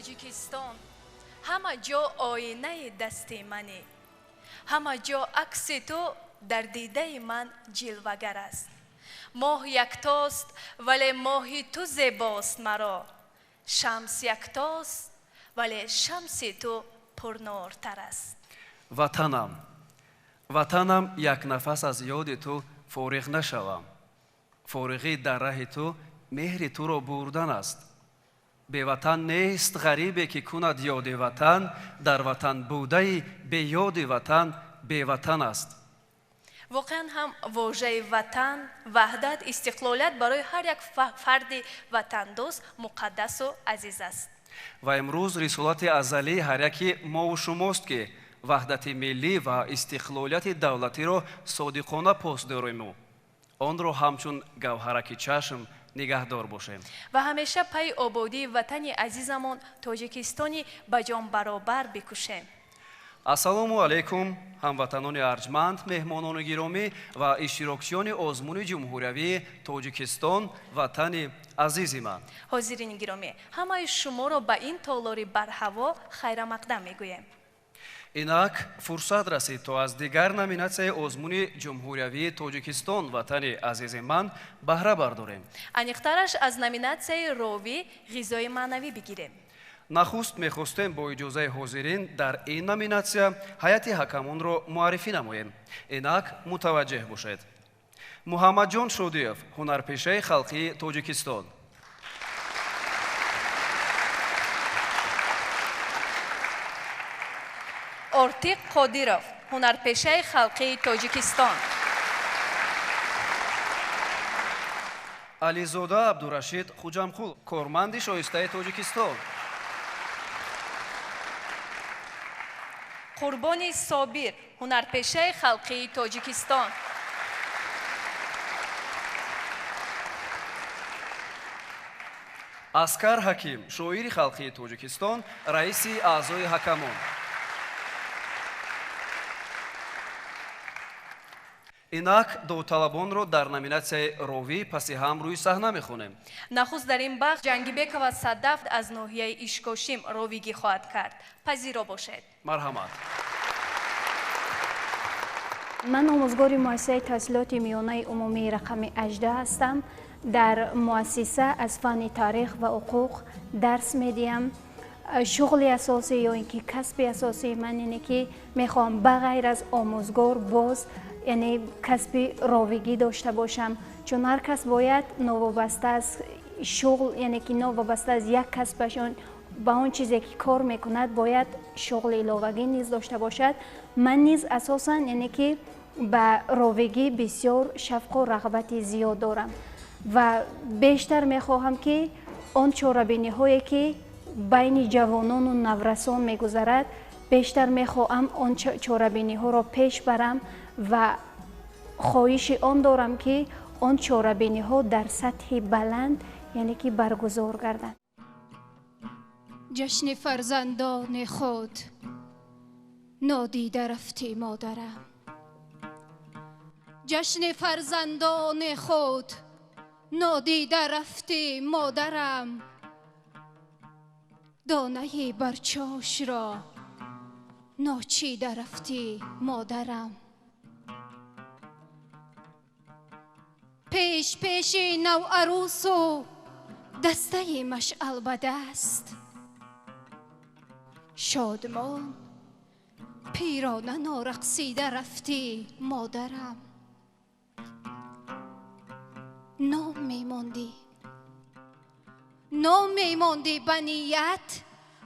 توجیکستان همه جا آینه دست منی، همه جا عکس تو در دیده من جلوگر است. ماه یکتاست ولی ماه تو زیباست مرا، شمس یکتاست ولی شمس تو پرنورتر است. وطنم یک نفس از یاد تو فارغ نشوم. فارغی در ره تو مهر تو را بردن است. به وطن نیست غریبی که کند یاد وطن، در وطن بوده به یاد وطن به وطن است. واقعا هم واژه وطن، وحدت، استقلالیت برای هر یک فرد وطن دوست مقدس و عزیز است. و امروز رسالت ازلی هر یکی ما و شماست که وحدت ملی و استقلالیت دولتی را صادقانه پاس داریم. آن را همچون گوهرک چشم نگهدار باشیم و همیشه پی آبادی وطن عزیزمون تاجیکستانی به جان برابر بکوشیم. ассалому алайкум ҳамватанони арҷманд, меҳмонони гиромӣ ва иштирокчиёни озмуни ҷумҳуриявии тоҷикистон, ватани азизи ман. ҳозирини гиромӣ, ҳамаи шуморо ба ин толори барҳаво хайрамақдам мегӯем. инак фурсат расид то аз дигар номинатсияи озмуни ҷумҳуриявии тоҷикистон, ватани азизи ман баҳра бардорем. аниқтараш аз номинатсияи ровӣ ғизои маънавӣ бигирем. нахуст мехостем бо иҷозаи ҳозирин дар ин номинатсия ҳайати ҳакамонро муаррифӣ намоем. инак мутаваҷҷеҳ бошед. муҳаммадҷон шодиев, ҳунарпешаи халқии тоҷикистон. ортиқ қодиров, ҳунарпешаи халқии тоҷикистон. ализода абдурашид хуҷамқул, корманди шоистаи тоҷикистон. қурбони собир, ҳунарпешаи халқии тоҷикистон. аскар ҳаким, шоири халқии тоҷикистон, раиси аъзои ҳакамон. инак довталабонро дар номинатсияи ровӣ паси ҳам рӯи саҳна мехонем. нахуст дар ин бахш ҷангибекова садаф аз ноҳияи ишкошим ровигӣ хоҳад кард. пазиро бошед. марҳамат. ман омӯзгори муассисаи таҳсилоти миёнаи умумии рақами 18 ҳастам. дар муассиса аз фанни таърих ва ҳуқуқ дарс медиҳам. шуғли асосӣ ё ин ки касби асосии ман ине ки мехоҳам ба ғайр аз омӯзгор боз яъне касби ровигӣ дошта бошам, чун ҳар кас бояд новобаста аз шуғл яъне ки новобаста аз як касбашон ба он чизе ки кор мекунад бояд шуғли иловагӣ низ дошта бошад. ман низ асосан яъне ки ба ровигӣ бисёр шавқу рағбати зиёд дорам ва бештар мехоҳам ки он чорабиниҳое ки байни ҷавонону наврасон мегузарад, бештар мехоҳам он чорабиниҳоро пеш барам ва хоҳиши он дорам ки он чорабиниҳо дар сатҳи баланд яъне ки баргузор гарданд. جشن فرزندان خود نادیده رفتی مادرم، جشن فرزندان خود نادیده رفتی مادرم، دانه برچاش را ناچیده رفتی مادرم، پیش پیش نو عروس و دسته مشعل به دست، شادمان پیرانه نارقصیده رفتی مادرم، نام میماندی به نیت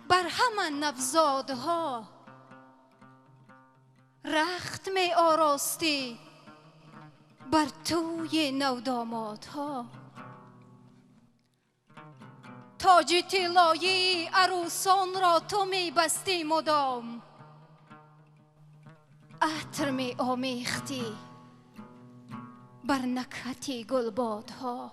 بر همه نوزادها، رخت می آراستی بر توی نودامادها، تاج طلایی عروسان را تو می بستی مدام، عطر می آمیختی بر نکهتی گلبادها،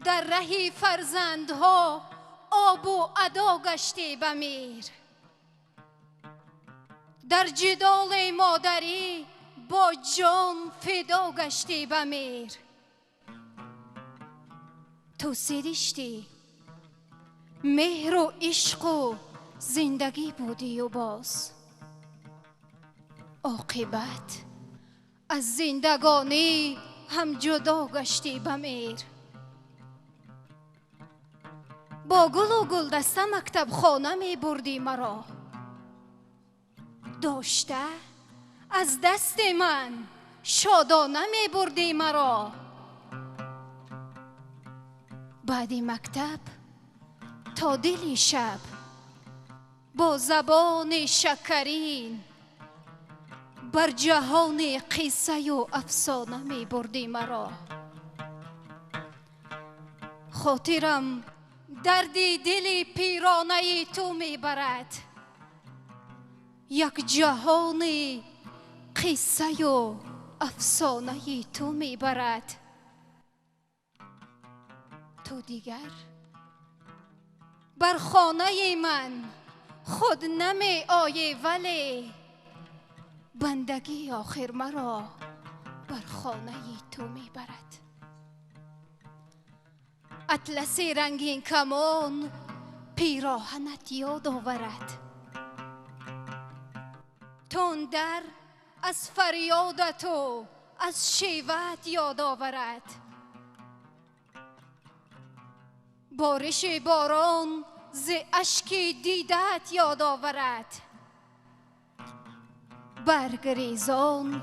در رهی فرزندها آب و ادا گشتی به میر، در جدال مادری با جان فدا گشتی به میر، تو سرشتی مهر و عشق و زندگی بودی و باز عاقبت از زندگانی هم جدا گشتی به مهر. با گل و گلدسته مکتب خانه می بردی مرا، داشته از دست من شادانه می بردی مرا. بعد مکتب تا دل شب با زبان شکرین بر جهان قصه و افسانه می بردی مرا. خاطرم درد دل پیرانه تو می برد، یک جهان قصه و افسانه تو می برد. تو دیگر بر خانه من خود نمی آیی، ولی بندگی آخر مرا بر خانه تو می برد. اطلس رنگین کمان پیراهنت یاد آورد، تندر از فریادت و از شیوت یاد آورد. بارش باران ز اشک دیدت یاد آورد، برگ ریزان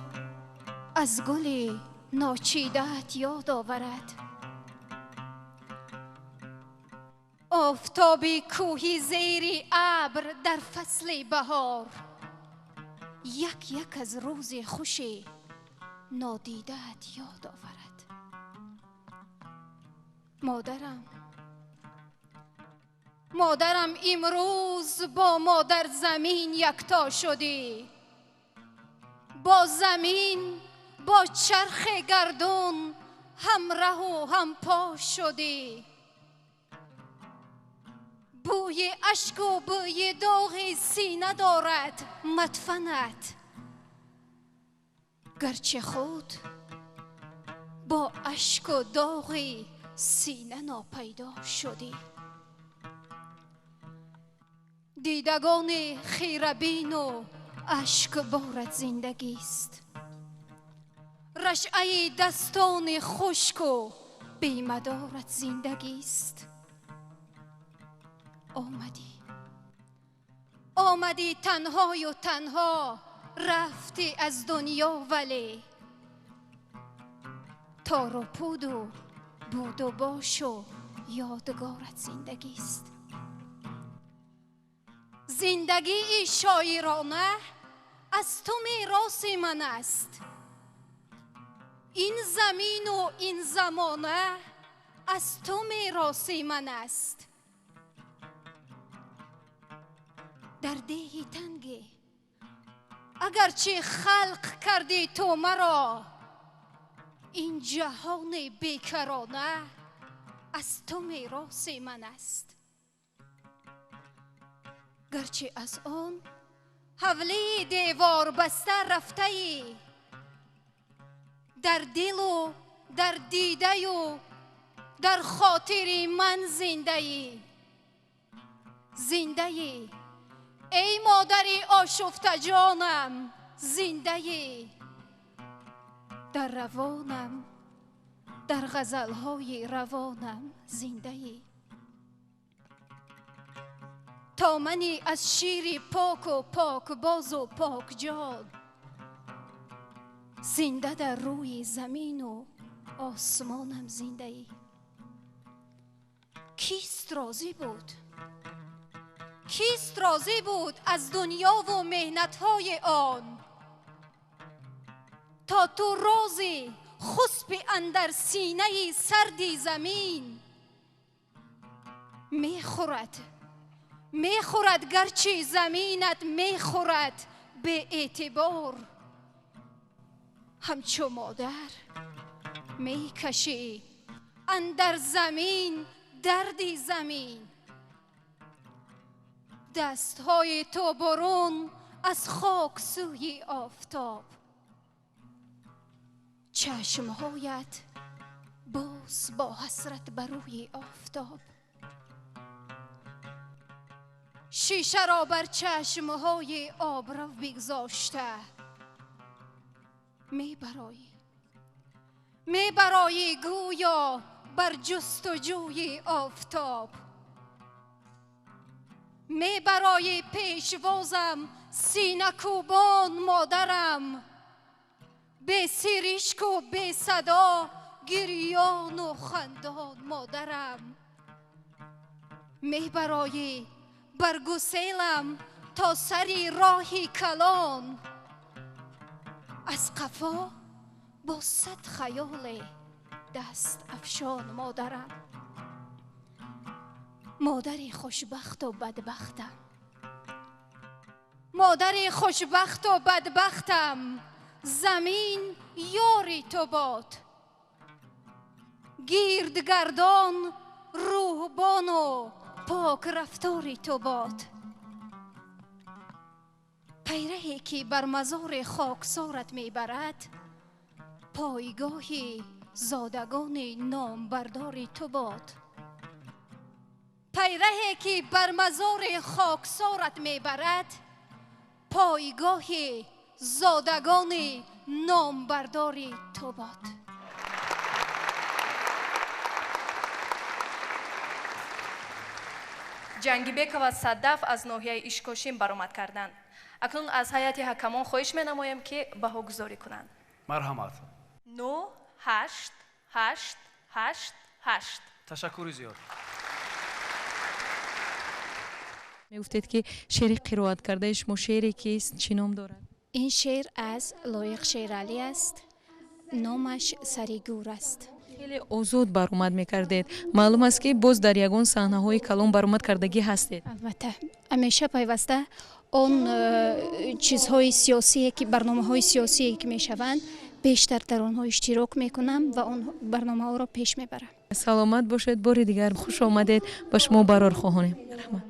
از گل ناچیدت یاد آورد. آفتابی کوهی زیر ابر در فصل بهار یک یک از روز خوش نادیدت یاد آورد. مادرم امروز با مادر زمین یکتا شدی، با زمین با چرخ گردون همراه و همپا شدی. بوی اشک و بوی داغ سینه دارد مدفنت، گرچه خود با اشک و داغ سینه ناپیدا شدی. دیدگان خیربین و اشک بارت زندگی است، رشعه دستان خشک و بیمدارت زندگی است. آمدی تنهای و تنها رفتی از دنیا، ولی تار و پود و بود و باش و یادگارت زندگی است. زندگی شاعرانه از تو میراث من است، این زمین و این زمانه از تو میراث من است. در ده تنگ اگرچه خلق کردی تو مرا، این جهان بیکرانه از تو میراث من است. گرچه از آن حوله دیوار بسته رفته ای، در دل و در دیده و در خاطر من زنده ای. ای مادر آشفته جانم، زنده ای. در روانم، در غزلهای روانم زنده ای. تا منی از شیر پاک و پاک باز و پاک جان، زنده در روی زمین و آسمانم زنده ای. کیست راضی بود از دنیا و مهنت‌های آن، تا تو روزی خسبی اندر سینه سردی زمین. میخورد گرچه زمینت میخورد به اعتبار، همچو مادر میکشی اندر زمین دردی زمین. دستهای تو برون از خاک سوی آفتاب، چشمهایت باز با حسرت بر روی آفتاب. شیشه را بر چشمهای آبرو بگذاشته می برایی گویا بر جستجوی آفتاب، می برایی پیشوازم سینه کوبان مادرم، به سیریشک و به صدا گریان و خندان مادرم، می برایی بر گسیلم تا سری راهی کلان، از قفا با صد خیال دست افشان مادرم. مادری خوشبخت و بدبختم، مادری خوشبخت و بدبختم، زمین یاری تو باد، گردگردان روحبان و پاک رفتاری تو باد. پیرهی که بر مزار خاکسارت میبرد، پایگاهی زادگان نامبرداری تو باد. پیرهی که بر مزار خاکسارت میبرد، پایگاهی زادگان نامبرداری تو باد. ҷангибек ва саддаф аз ноҳияи ишкошин баромад карданд. акнун аз ҳайати ҳакамон хоҳиш менамоям ки баҳогузорӣ кунанд. марҳамат. 9 8 8 8 8. ташаккури зиёд. мегуфтед ки шеъри қироат кардаи шумо шеъре кист, чӣ ном дорад? این شعر از لایق شیرعلی است. نامش سری گور است. хеле озод баромад мекардед. маълум аст ки боз дар ягон саҳнаҳои калон баромад кардагӣ ҳастед. البته همیشه پیوسته اون چیزهای سیاسی که برنامه‌های سیاسی که میشوند بیشتر در آنها اشتراک میکنم و اون برنامه‌ها را پیش میبرم. саломат бошед. бори дигар хуш омадед. ба шумо барор хоҳонем. раҳмат.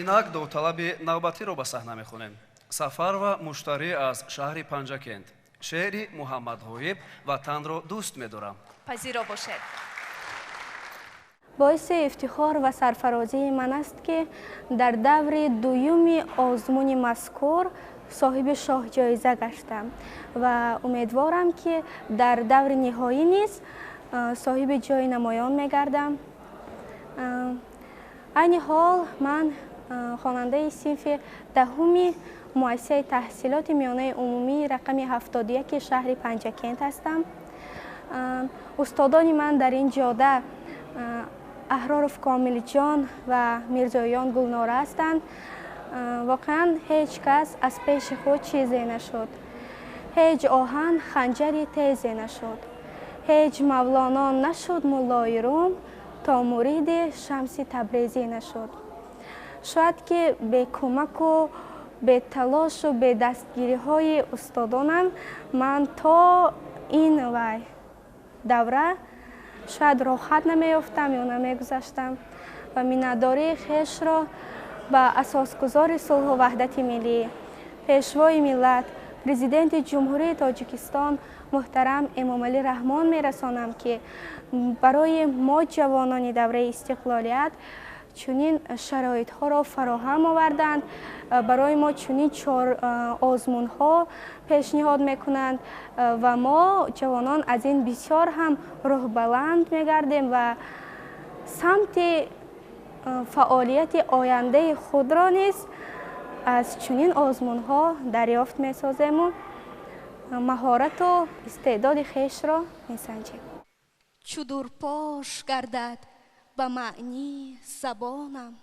инак довталаби навбатиро ба саҳна мехонем. сафар ва муштарӣ аз шаҳри панҷакент. шеъри муҳаммад ғоиб ватанро дӯст медорам. пазиро бошед. باعث افتخار و سرفرازی من است که در دور دویومی آزمون مذکور صاحب شاه جایزه گشتم و امیدوارم که در دور نهایی نیز صاحب جای نمایان میگردم. این حال من خواننده صنف دهم مؤسسه تحصیلات میانه عمومی رقم 71 شهر پنجکент هستم. استادان من در این جاده احرارف کامل جان و میرزایان گلناره هستند. واقعا هیچ کس از پیش خود چیزی نشد، هیچ آهن خنجری تیزی نشد، هیچ مولانا نشد مولای روم تا مرید شمس تبریزی نشد. شاید که به کمک و به تلاش و به دستگیری های استادانم من تا این دوره شاید راحت نمیافتم یا نمیگذاشتم و مینه‌داری خویش را به اساسگزار صلح و وحدت ملی، پیشوای ملت، پرزیدنت جمهوری تاجیکستان محترم امامعلی رحمان میرسانم که برای ما جوانان دوره استقلالیت چنین شرایط ها را فراهم آوردند، برای ما چنین 4 آزمون ها پیشنهاد میکنند و ما جوانان از این بسیار هم راه بلند میگردیم و سمت فعالیت آینده خود را نیز از چنین آزمون ها دریافت میسازیم و مهارت و استعداد خویش را میسنجیم. چو درپاش گردد به معنی زبانم،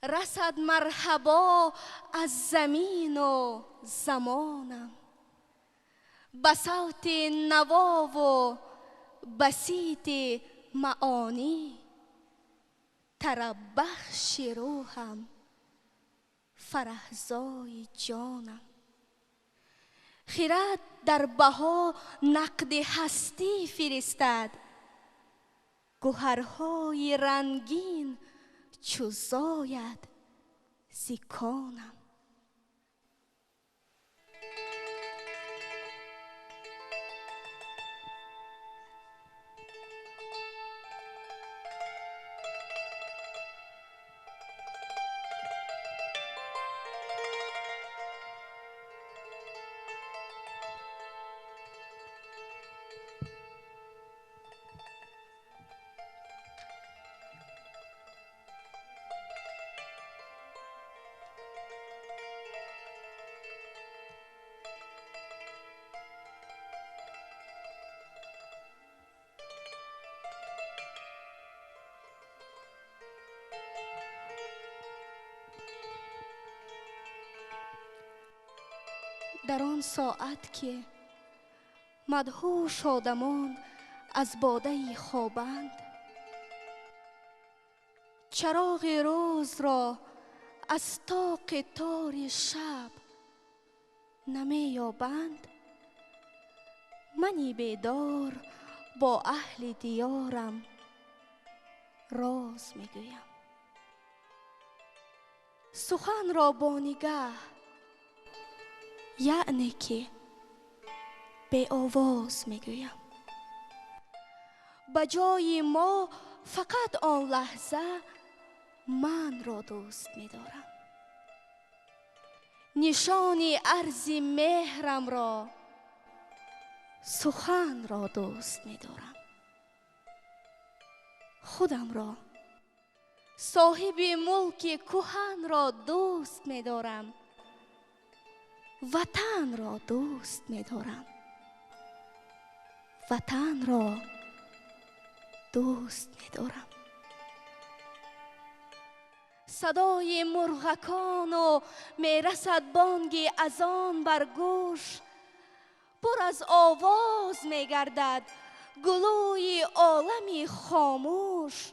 رسد مرحبا از زمین و زمانم، به صوت نوا و بسیط معانی، طرب بخش روحم، فرحزای جانم. خرد در بها نقد هستی فرستد، گوهرهای رنگین چو زاید ز کانم. در آن ساعت که مدهوش آدمان از باده خوابند، چراغ روز را از طاق تار شب نمی یابند، منی بیدار با اهل دیارم راز میگویم. سخن را با نگاه یعنی که به آواز میگویم. بجای ما فقط آن لحظه من را دوست می‌دارم. نشان عرض مهرم را، سخن را دوست می‌دارم. خودم را، صاحب ملک کهن را دوست می‌دارم. وطن را دوست می‌دارم. وطن را دوست می‌دارم. صدای مرغکان و میرسد بانگ اذان بر گوش، پر از آواز میگردد گلوی عالمی خاموش.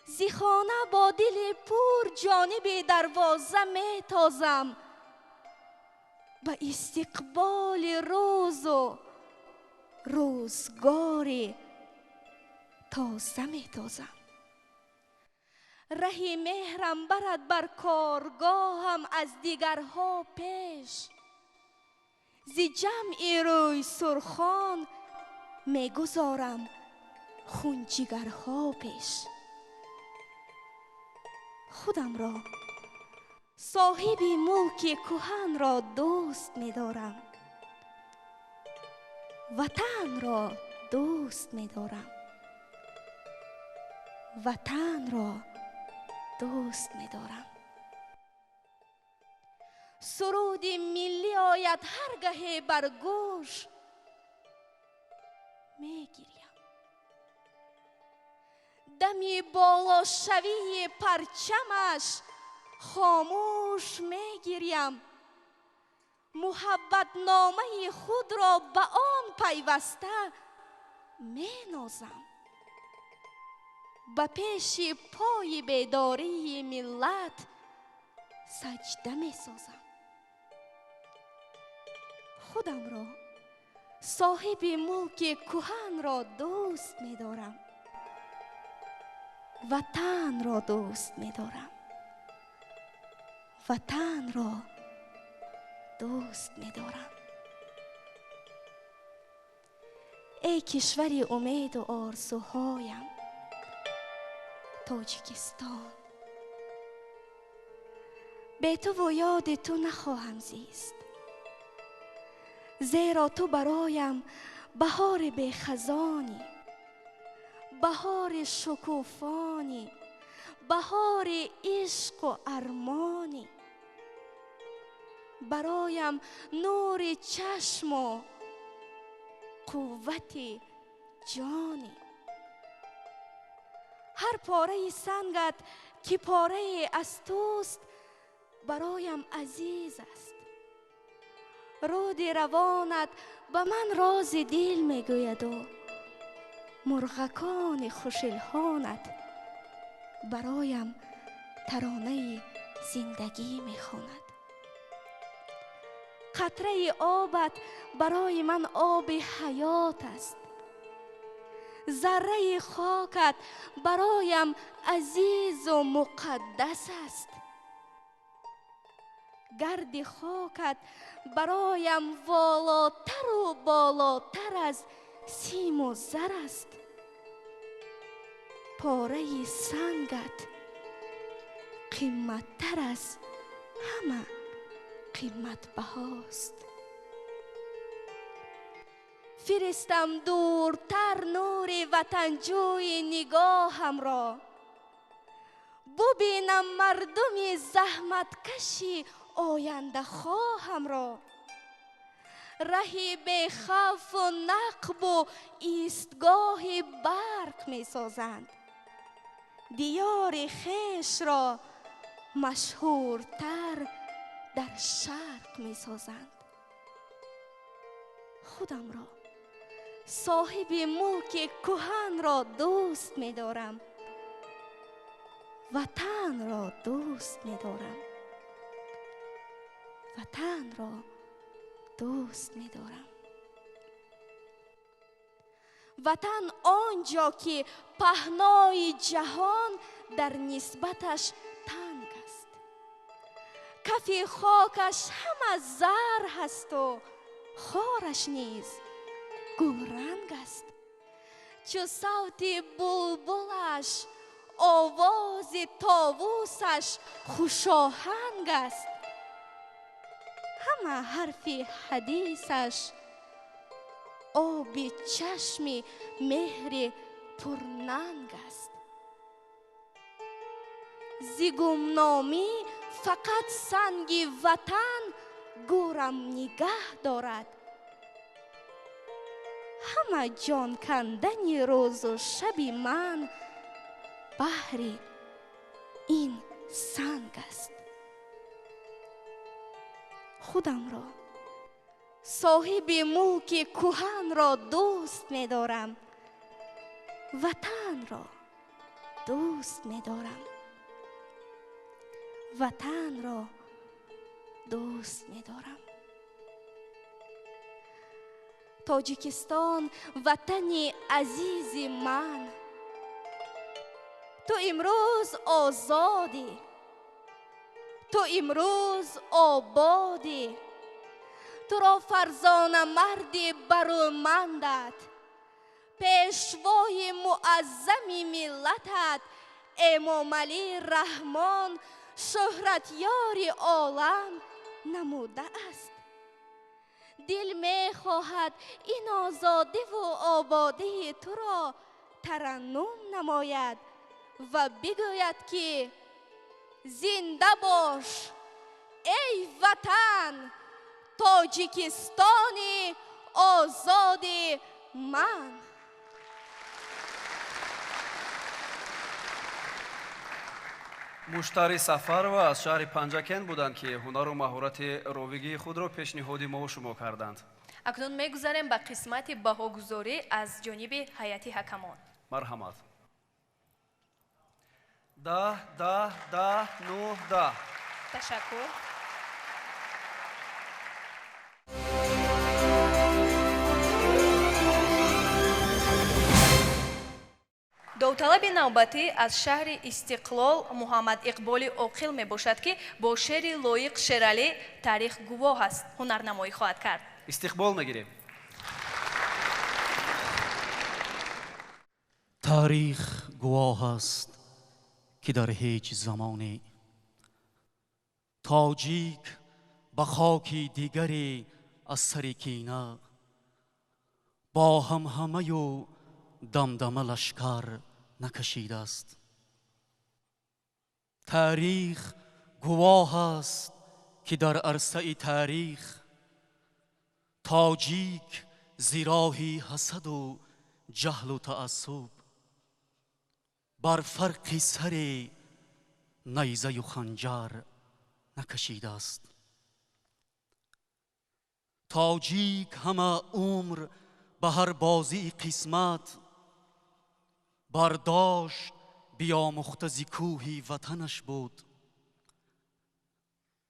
زی خانه با دل پر جانب دروازه میتازم، به استقبال روز و روزگار تازه میتازم. ره مهرم برد بر کارگاهم از دیگرها پیش، زی جمع روی سرخان میگذارم خون جگرها پیش. خودم را، صاحب ملک کهن را دوست می‌دارم. وطن را دوست می‌دارم. وطن را دوست می‌دارم. سرود ملی آید هرگاه بر گوش میگیریم. دمی بالا شوی پرچمش خاموش میگیریم. محبت نامه خود را به آن پیوسته مینازم. به پیش پای بیداری ملت سجده میسازم. خودم را، صاحب ملک کهن را دوست می‌دارم. وطن را دوست می‌دارم. وطن را دوست می‌دارم. ای کشور امید و آرزوهایم تاجیکستان، به تو و یاد تو نخواهم زیست، زیرا تو برایم بهار بیخزانی، بهار شکوفانی، بهار عشق و ارمانی. برایم نور چشم و قوت جانی. هر پاره سنگت که پاره از توست برایم عزیز است. رود روانت به من راز دل میگوید و مرغکان خوشلحانت برایم ترانه زندگی میخواند. قطره آبت برای من آب حیات است. ذره خاکت برایم عزیز و مقدس است. گرد خاکت برایم والاتر و بالاتر از سیم و زر است. پاره سنگت قیمتتر از همه قیمت بهاست. فرستم دورتر نور وطنجوی نگاهم را، ببینم مردم زحمت کشی آینده خواهم را. رهی به خوف و نقب و ایستگاه برق می سازند. دیار خویش را مشهورتر در شرق می سازند. خودم را، صاحب ملک کهن را دوست می دارم. وطن را دوست می دارم. وطن را دوست می دارم. وطن آنجا که پهنای جهان در نسبتش تنگ است. کف خاکش هم از زر هست و خارش نیز گلرنگ است. چو صوت بلبلش آواز طاووسش خوشاهنگ است. همه حرف حدیثش آب چشم مهر پرننگ است. ز گمنامی فقط سنگ وطن گورم نگه دارد. همه جان کندن روز و شب من بهر این سنگ است. خودم را، صاحب ملک کهن را دوست می دارم. وطن را دوست می دارم. وطن را دوست می دارم. تاجیکستان وطن عزیز من، تو امروز آزادی، تو امروز آبادی. تو را فرزانه مرد برومندت، پیشوای معظم ملتت امام علی رحمان شهرت یار عالم نموده است. دل می خواهد این آزادی و آبادی تو را ترنم نماید و بگوید که زنده باش ای وطن، تاجیکستان آزاد من. مشتری سفر و از شهر پنجکن بودند که هنر و مهارت رویگی خود را پیشنهاد ما و شما کردند. اکنون میگذاریم به قسمت بهاگذاری از جانب هیئت حکمان. مرحمت. 10 10 10 9 10. تشکر. داوطلب навбатӣ аз шаҳри Истиқлол Муҳаммад Иқболи Оқил мебошад ки бо шеъри лоиқ Шералӣ таърих гувоҳ аст, ҳунарнамоӣ хоҳад кард. استقبال میگیریم. تاریخ گواه است که در هیچ زمانی تاجیک به خاک دیگری از سر کینه با همهمه و دمدمه لشکر نکشیده است. تاریخ گواه است که در عرصه تاریخ تاجیک زیراهی حسد و جهل و تعصب بر فرق سر نیزه و خنجر نکشیده است. تاجیک همه عمر به هر بازی قسمت برداشت بیاموخته ز کوه وطنش بود.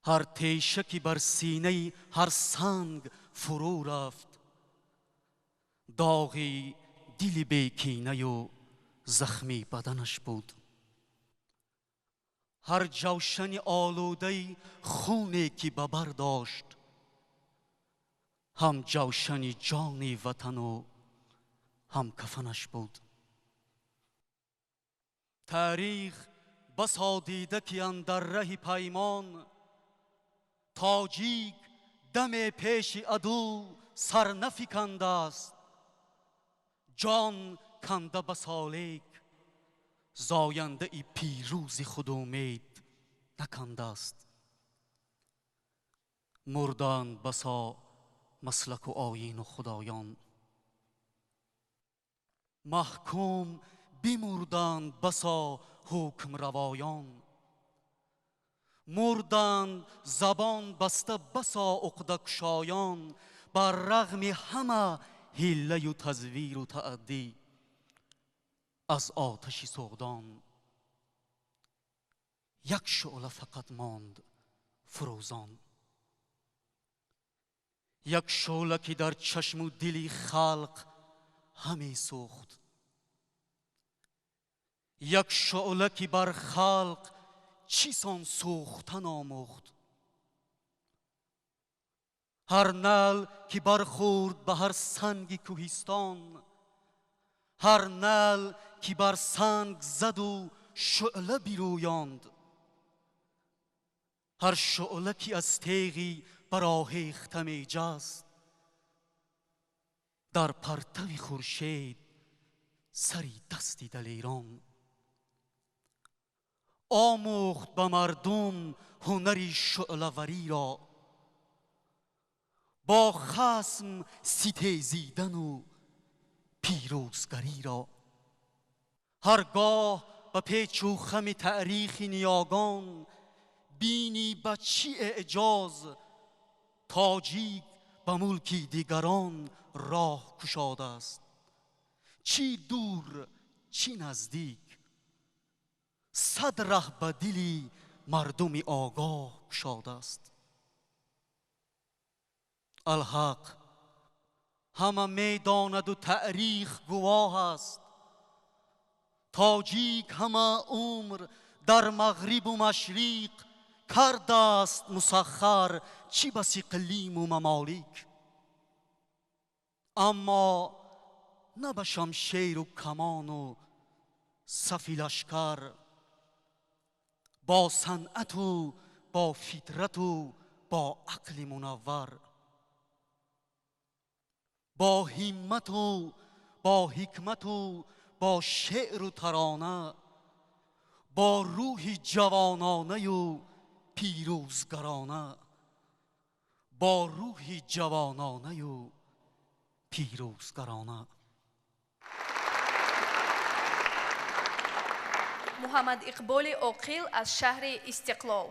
هر تیشکی بر سینه هر سنگ فرو رفت، داغی دل بیکینه و زخمی بدنش بود. هر جوشن آلوده خونی که ببر داشت هم جوشن جان وطن و هم کفنش بود. تاریخ بسا دیده که اندر ره پیمان تاجیک دم پیش عدو سر نفکنده است. جان کنده بسالیک زاینده ای پیروز خود امید نکنده است. مردند بسا مسلک و آیین و خدایان، محکوم بمردند بسا حکم روایان. مردند زبان بسته بسا عقده گشایان، بر رغم همه حیله و تزویر و تعدی از آتش سوگدان یک شعله فقط ماند فروزان. یک شعله که در چشم و دل خلق همی سوخت، یک شعله که بر خلق چیسان سوختن آموخت. هر نل که برخورد به هر سنگ کوهستان، هر نل که بر سنگ زد و شعله بیرویاند، هر شعله که از تیغی برآهیخته می جست، در پرتو خورشید سری دستی دلیران. آموخت به مردم هنری شعله‌وری را، با خصم ستیزیدن و پیروزگری را. هرگاه به پیچ و خم تاریخ نیاگان بینی به چی اعجاز تاجیک به ملکی دیگران راه کشاده است. چی دور چی نزدیک صد ره به دلی مردم آگاه گشاده است. الحق همه میداند و تاریخ گواه است، تاجیک همه عمر در مغرب و مشرق کرده است مسخر چی بس اقلیم و ممالک. اما نه به شمشیر و کمان و صف لشکر، با صنعت و با فطرت و با عقل منور، با همت و با حکمت و با شعر و ترانه، با روح جوانانه و پیروزگرانه، با روح جوانانه و پیروزگرانه. محمد اقبال عاقل از شهر استقلال.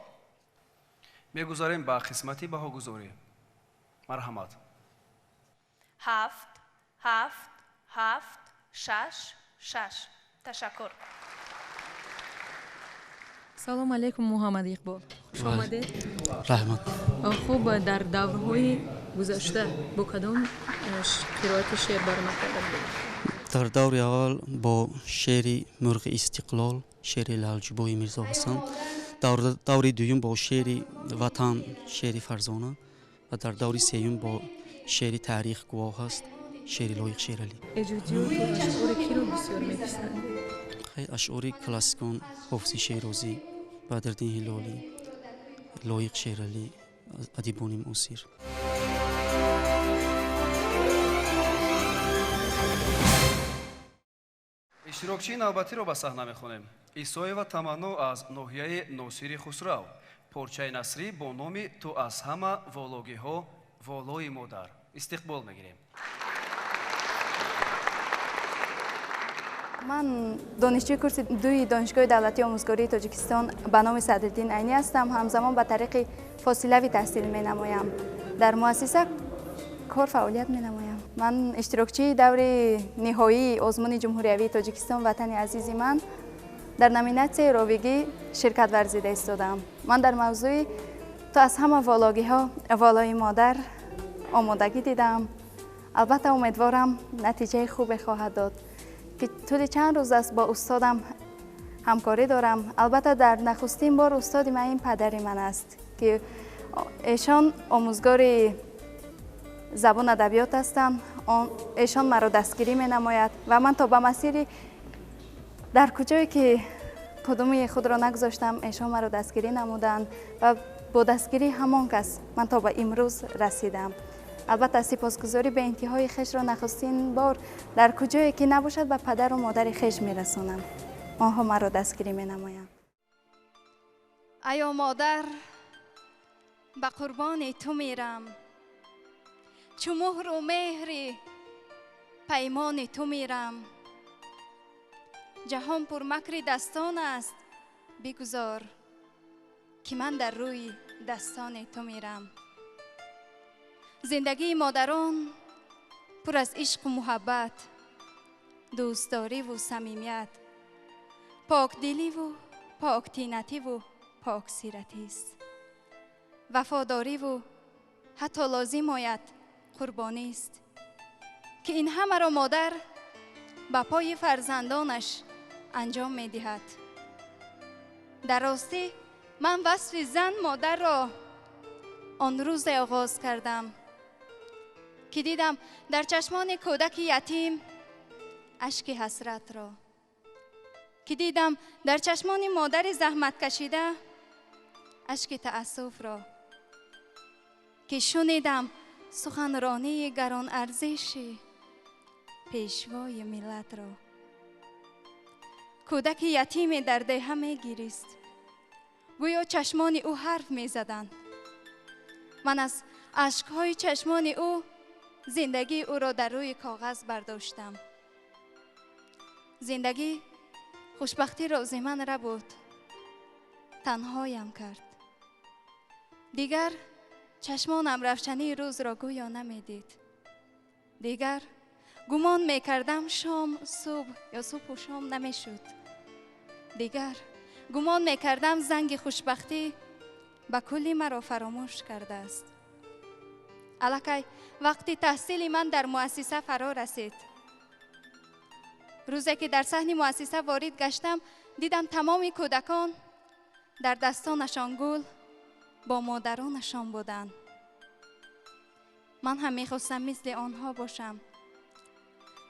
میگذاریم با قسمتی بهاگذاری. مرحمت. 7 7 7 6 6. تشکر. салом алейкум муҳаммад иқбол, хуш омадед. رحمت. хуб, дар даврҳои гузашта бо кадом қироати шеър баромад карда будед? در دور اول با شعر مرغ استقلال، شعر لالجبوی میرزا حسن. دور دوم با شعر وطن، شعر فرزانه. و در دور سوم با شعر تاریخ گواه است، شعر لایق شیرالی. اجودیو تو اشعار کی رو بسیار میپسندید؟ خیلی اشعار کلاسیکان، حافظ شیرازی، بدرالدین هلالی، لایق شیرالی، ادیبان معاصر. اشتراکچی نوبتی رو به صحنه میخونیم. ایسای و تمنا از ناحیه ناصری خسرو. پارچه نصری با نام تو از همه والوگی ها والای مادر. استقبال میگیریم. من دانشجوی کورس 2 دانشگاه دولتی آموزگاری تاجیکستان به نام صدرالدین عینی هستم. همزمان به طریق فاصلوی تحصیل می نمایم. در مؤسسه کار فعالیت می نمایم. من اشتراکچی دور نهایی آزمون جمهوری تاجیکستان وطن عزیز من در نامیناسیون راویگی شرکت ورزیده ایستادم. من در موضوع تو از همه والاگی ها والای مادر آمادگی دیدم. البته امیدوارم نتیجه خوب خواهد داد که طول چند روز است با استادم همکاری دارم. البته در نخستین بار استاد من این پدر من است که ایشان آموزگار زبان ادبیات هستند. ایشان مرا دستگیری می نماید و من تا به مسیری در کجایی که کدومی خود را نگذاشتم ایشان مرا دستگیری نمودند و با دستگیری همان کس من تا به امروز رسیدم. البته سپاسگزاری به انتهای خویش را نخستین بار در کجایی که نباشد به پدر و مادر خویش میرسونم. آنها مرا دستگیری می نمایند. ایا مادر، به قربان تو میرم، چو مهر و مهر پیمان تو میرم. جهان پر مکر دستان است، بگذار که من در روی دستان تو میرم. زندگی مادران پر از عشق و محبت، دوستداری و صمیمیت، پاکدلی و پاکطینتی و پاکسیرتی است. وفاداری و حتی لازم آید قربانی است که این همه را مادر به پای فرزندانش انجام می دهد. در راستی من وصف زن مادر را آن روز آغاز کردم که دیدم در چشمان کودک یتیم اشک حسرت را، که دیدم در چشمان مادر زحمت کشیده اشک تأسف را، که شنیدم سخنرانی گران ارزش پیشوای ملت را. کودک یتیم در دیه می گریست، گویا چشمان او حرف می زدند. من از اشکهای چشمان او زندگی او را در روی کاغذ برداشتم. زندگی خوشبختی روزی من را بود، تنهایم کرد. دیگر چشمانم روشنی روز را گویا نمیدید. دیگر گمان میکردم شام صبح یا صبح و شام نمیشد. دیگر گمان میکردم زنگ خوشبختی به کلی مرا فراموش کرده است. الکی وقتی تحصیل من در مؤسسه فرا رسید، روزی که در صحن مؤسسه وارد گشتم، دیدم تمام کودکان در دستانشان گل با مادرانشان بودند. من هم میخواستم مثل آنها باشم،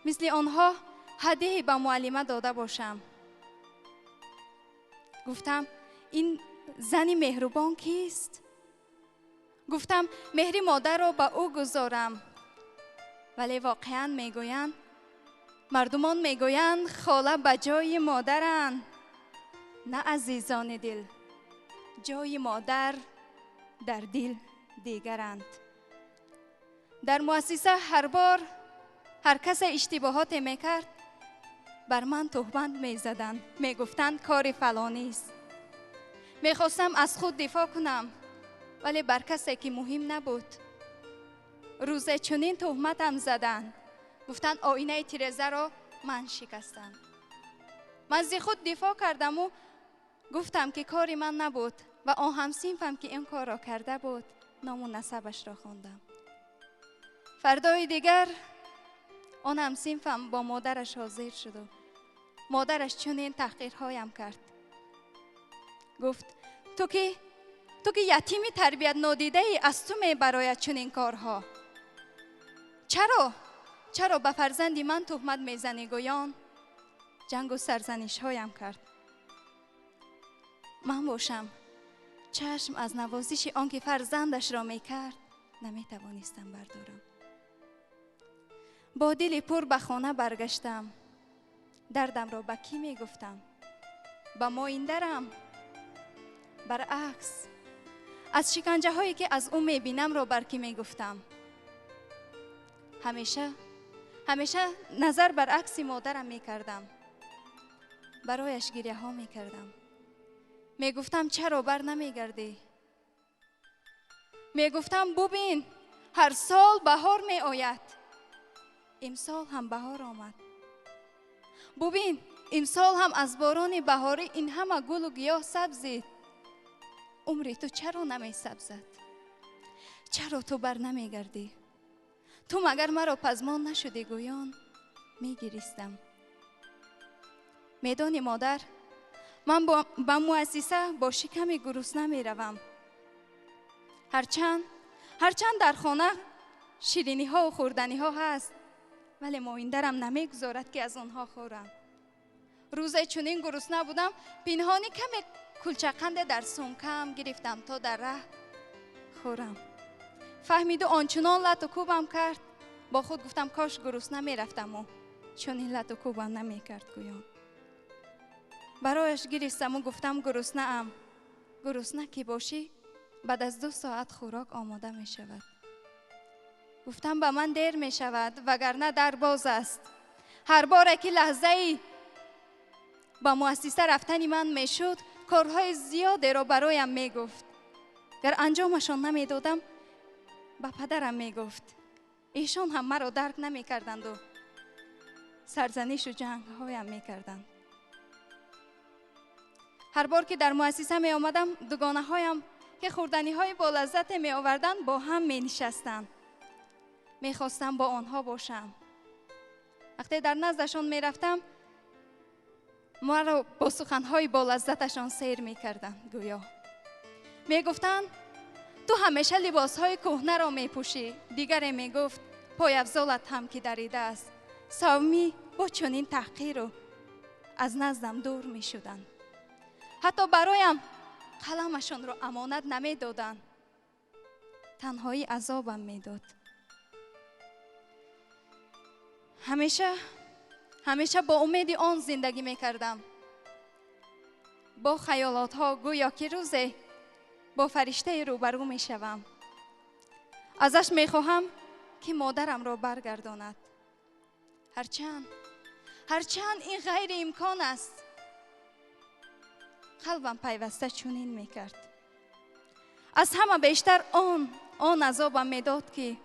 مثل آنها هدیه به معلمه داده باشم. گفتم این زنی مهربان کیست؟ گفتم مهری مادر را به او گذارم. ولی واقعا میگویند، مردمان میگویند خاله به جای مادرند. نه عزیزان دل، جای مادر در دل دیگرند. در مؤسسه هر بار هر کس اشتباهات میکرد بر من تهمت میزدند، میگفتند کار فلانی است. میخواستم از خود دفاع کنم ولی بر کسی که مهم نبود. روز چنین تهمتم زدند، گفتند آینه تیرزه را من شکستم. من از خود دفاع کردم و گفتم که کاری من نبود و آن همسینفم که این کار را کرده بود نام و نسبش را خواندم. فردای دیگر آن همسینفم با مادرش حاضر شد و مادرش چنین تحقیرهایم کرد. گفت تو که یتیم تربیت نادیده ای، از تو میبراید چنین کارها. چرا به فرزندی من تهمت میزنی؟ گویان جنگ و سرزنش هایم کرد. من باشم چشم از نوازش آن که فرزندش را میکرد نمیتوانستم بردارم. با دل پر به خانه برگشتم. دردم را به کی میگفتم؟ به مایندرم؟ برعکس از شکنجه هایی که از او میبینم را بر کی میگفتم؟ همیشه نظر برعکس مادرم میکردم. برایش گریه ها میکردم. میگفتم چرا بر نمیگردی؟ میگفتم ببین هر سال بهار می آید، امسال هم بهار آمد. ببین امسال هم از باران بهاری این همه گل و گیاه سبزید. عمری تو چرا نمی سبزد؟ چرا تو بر نمیگردی؟ تو مگر مرا پزمان نشدی؟ گویان میگریستم. میدانی مادر، من با مؤسسه با شکم گرسنه میروم. هرچند در خانه شیرینی ها و خوردنی ها هست، ولی مایندرم نمیگذارد که از آنها خورم. روزی چنین گرسنه بودم پنهانی کمی کلچه قند در سمکم گرفتم تا در ره خورم. فهمید و آنچنان لط و کوبم کرد، با خود گفتم کاش گرسنه میرفتم و چنین لط و کوبم نمیکرد. گویان برایش گریستم و گفتم گرسنه ام. گرسنه که باشی بعد از 2 ساعت خوراک آماده می شود. گفتم به من دیر می شود وگرنه در باز است. هر بار که لحظه ای با مؤسسه رفتنی من می شد کارهای زیادی را برایم می گفت. گر انجامشان نمی دادم با پدرم می گفت. ایشان هم مرا درک نمی کردند و سرزنش و جنگ هایم می کردند. هر بار که در مؤسسه می آمدم دوگانه هایم که خوردنی های با لذت می آوردند با هم می نشستند. می خواستم با آنها باشم. وقتی در نزدشان می رفتم مرا با سخنهای با لذتشان سیر می کردند. گویا می گفتند تو همیشه لباس های کهنه را می پوشی. دیگری می گفت پای افضالت هم که دریده است. سومی با چنین تحقیر و از نزدم دور می شدند. حتی برایم قلمشان را امانت نمی دادند. تنهایی عذابم می داد. همیشه با امید آن زندگی می کردم. با خیالات ها گویا که روزی با فرشته روبرو می شوم. ازش می خواهم که مادرم را برگرداند. هرچند این غیر امکان است. قلبم پیوسته چنین می کرد. از همه بیشتر آن عذابم می داد که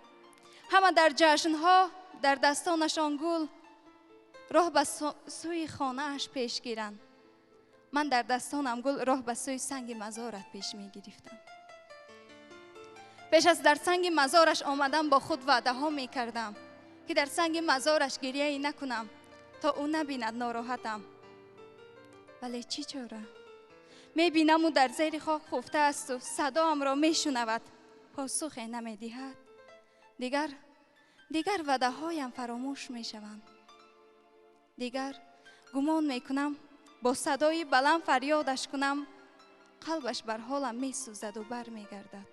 همه در جشنها در دستانشان گل راه به سوی خانه اش پیش گیرند. من در دستانم گل راه به سوی سنگ مزارت پیش می گرفتم. پیش از در سنگ مزارش آمدم با خود وعده ها می کردم که در سنگ مزارش گریه ای نکنم تا او نبیند ناراحتم. ولی چی چاره؟ می بینم او در زیر خاک خفته است و صداام را می شنود. پاسخی نمی دهد. دیگر وعده هایم فراموش می شوند. دیگر گمان می کنم با صدای بلند فریادش کنم قلبش بر حالم می سوزد و بر می گردد.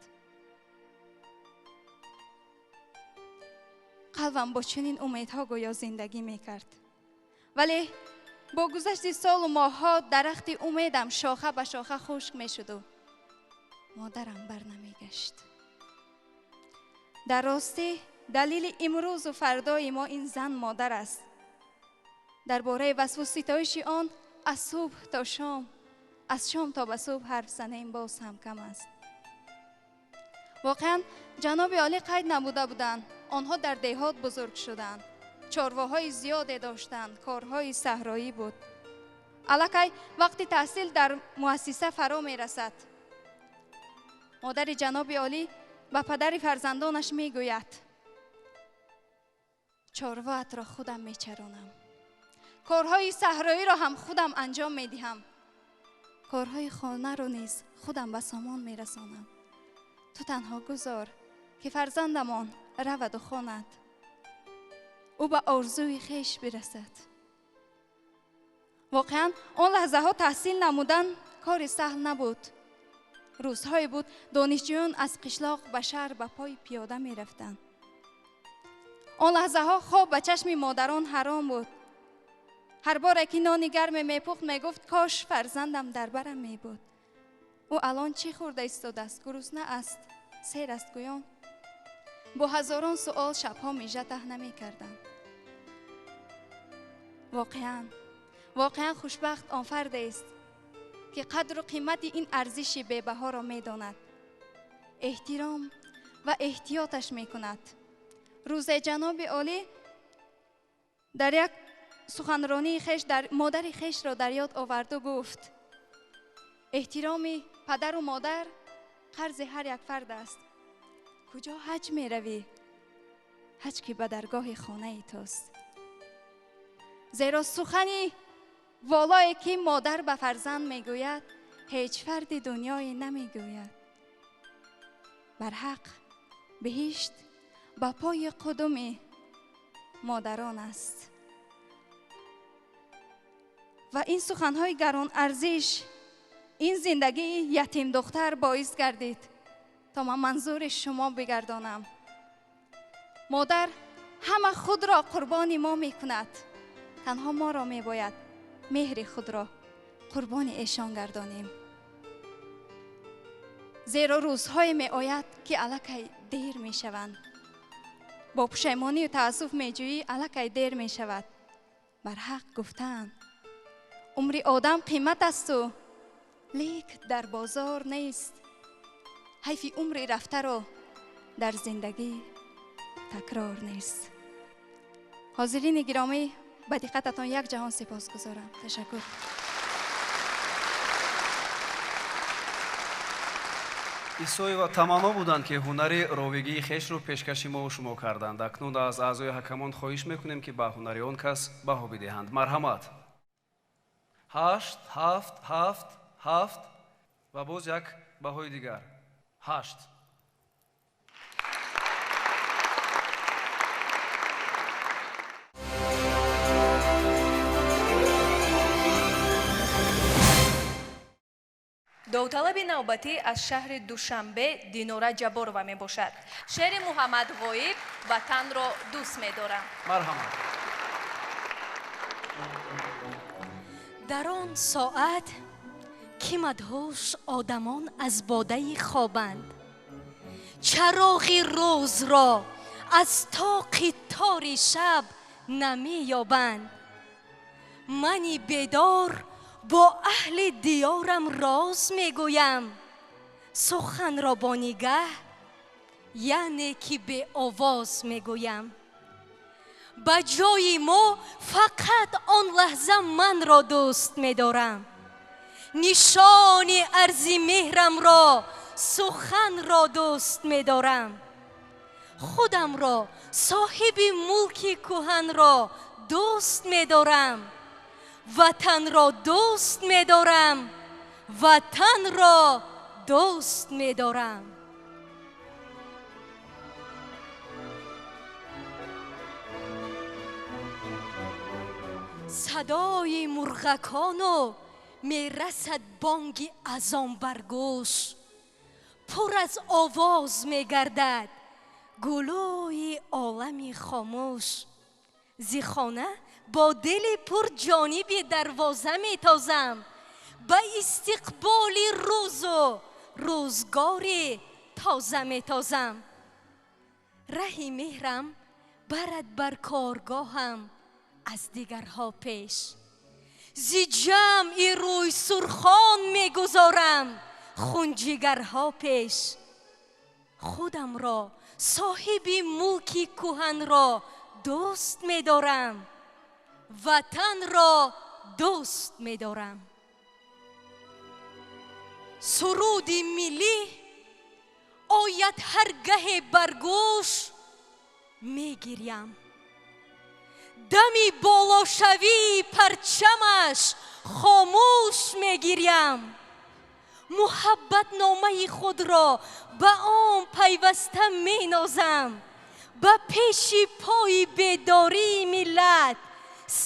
قلبم با چنین امیدها گویا زندگی می کرد. ولی با گذشت سال و ماه‌ها درخت امیدم شاخه به شاخه خشک می شد و مادرم بر نمی گشت. در راستی دلیل امروز و فردای ما این زن مادر است. درباره وصف و ستایش آن از صبح تا شام، از شام تا به صبح حرف زنیم باز هم کم است. واقعا جناب عالی قید نبوده بودند. آنها در دهات بزرگ شدند. چارواهای زیادی داشتند. کارهای صحرایی بود. الکی وقتی تحصیل در مؤسسه فرا می رسد. مادر جناب عالی و پدر فرزندانش می گوید چارواهت را خودم می چرانم. کارهای صحرایی را هم خودم انجام می دهم. کارهای خانه را نیز خودم به سامان می رسانم. تو تنها گذار که فرزندمان رود و خواند. او به آرزوی خیش برسد. واقعا آن لحظه ها تحصیل نمودن کار سهل نبود. روزهایی بود دانشجویان از قشلاق به شهر به پای پیاده می رفتند. آن لحظه ها خواب به چشم مادران حرام بود. هر بار که نانی گرم می پخت می گفت کاش فرزندم در برم می بود. او الان چی خورده ایستاده است؟ گرسنه است؟ سیر است گویان؟ با هزاران سؤال شبها میژه ته نمی کردند. واقعا خوشبخت آن فرد است که قدر و قیمت این ارزش بی‌بها را می داند. احترام و احتیاطش می کند. روز جناب عالی در یک سخنرانی خیش در مادر خیش را در یاد آورد و گفت احترام پدر و مادر قرض هر یک فرد است. کجا حج می روی؟ حج که به درگاه خانه ای توست. زیرا سخنی والایی که مادر به فرزند می گوید هیچ فرد دنیای نمی گوید. بر حق بهشت با پای قدم مادران است. و این سخنهای گران ارزش این زندگی یتیم دختر باعث گردید تا من منظور شما بگردانم. مادر همه خود را قربان ما می کند. تنها ما را می باید مهر خود را قربان ایشان گردانیم. زیرا روزهای می آید که الکی دیر می شوند. با پشیمانی و تأسف می جویی الکی دیر می شود. بر حق گفتند عمر آدم قیمت است و لیک در بازار نیست. حیف عمر رفته را در زندگی تکرار نیست. حاضرین گرامی، به دقتتان یک جهان سپاس گذارم. تشکر. исои ва тамоно буданд ки ҳунари ровигии хешро пешкаши мо шумо карданд. акнун аз аъзои ҳакамон хоҳиш мекунем ки ба ҳунари он кас баҳо бидиҳанд. марҳамат. 8 7 7 7 ва боз як баҳои дигар. 8. довталаби навбатӣ аз шаҳри душанбе Динора Ҷаборова мебошад. шеъри Муҳаммад Ғоиб ватанро дӯст медорам. марҳамат. дар он соат ки мадҳуш одамон аз бодаи хобанд, чароғи рӯзро аз тоқи тори шаб намеёбанд. мани бедор бо аҳли диёрам роз мегӯям, суханро бо нигаҳ яъне ки беовоз мегӯям. ба ҷои мо фақат он лаҳза манро дӯст медорам, нишони арзи меҳрамро суханро дӯст медорам. худамро соҳиби мулки кӯҳанро дӯст медорам, ватанро дӯст медорам, ватанро дӯст медорам. садои мурғакону мерасад бонги азон бар гӯш, пур аз овоз мегардад гулӯи олами хомӯш. зи хона бо дили пурҷониби дарвоза метозам, ба истиқболи рӯзу рӯзгори тоза метозам. раҳи меҳрам барад бар коргоҳам аз дигарҳо пеш, зи ҷамъи рӯй сурхон мегузорам хунҷигарҳо пеш. худамро соҳиби мулки кӯҳанро дӯст медорам, ватанро дӯст медорам. суруди миллӣ ояд ҳар гаҳе бар гӯш, мегирям. дами болошавии парчамаш хомӯш мегирям. муҳаббатномаи худро ба он пайваста менозам, ба пеши пои бедории миллат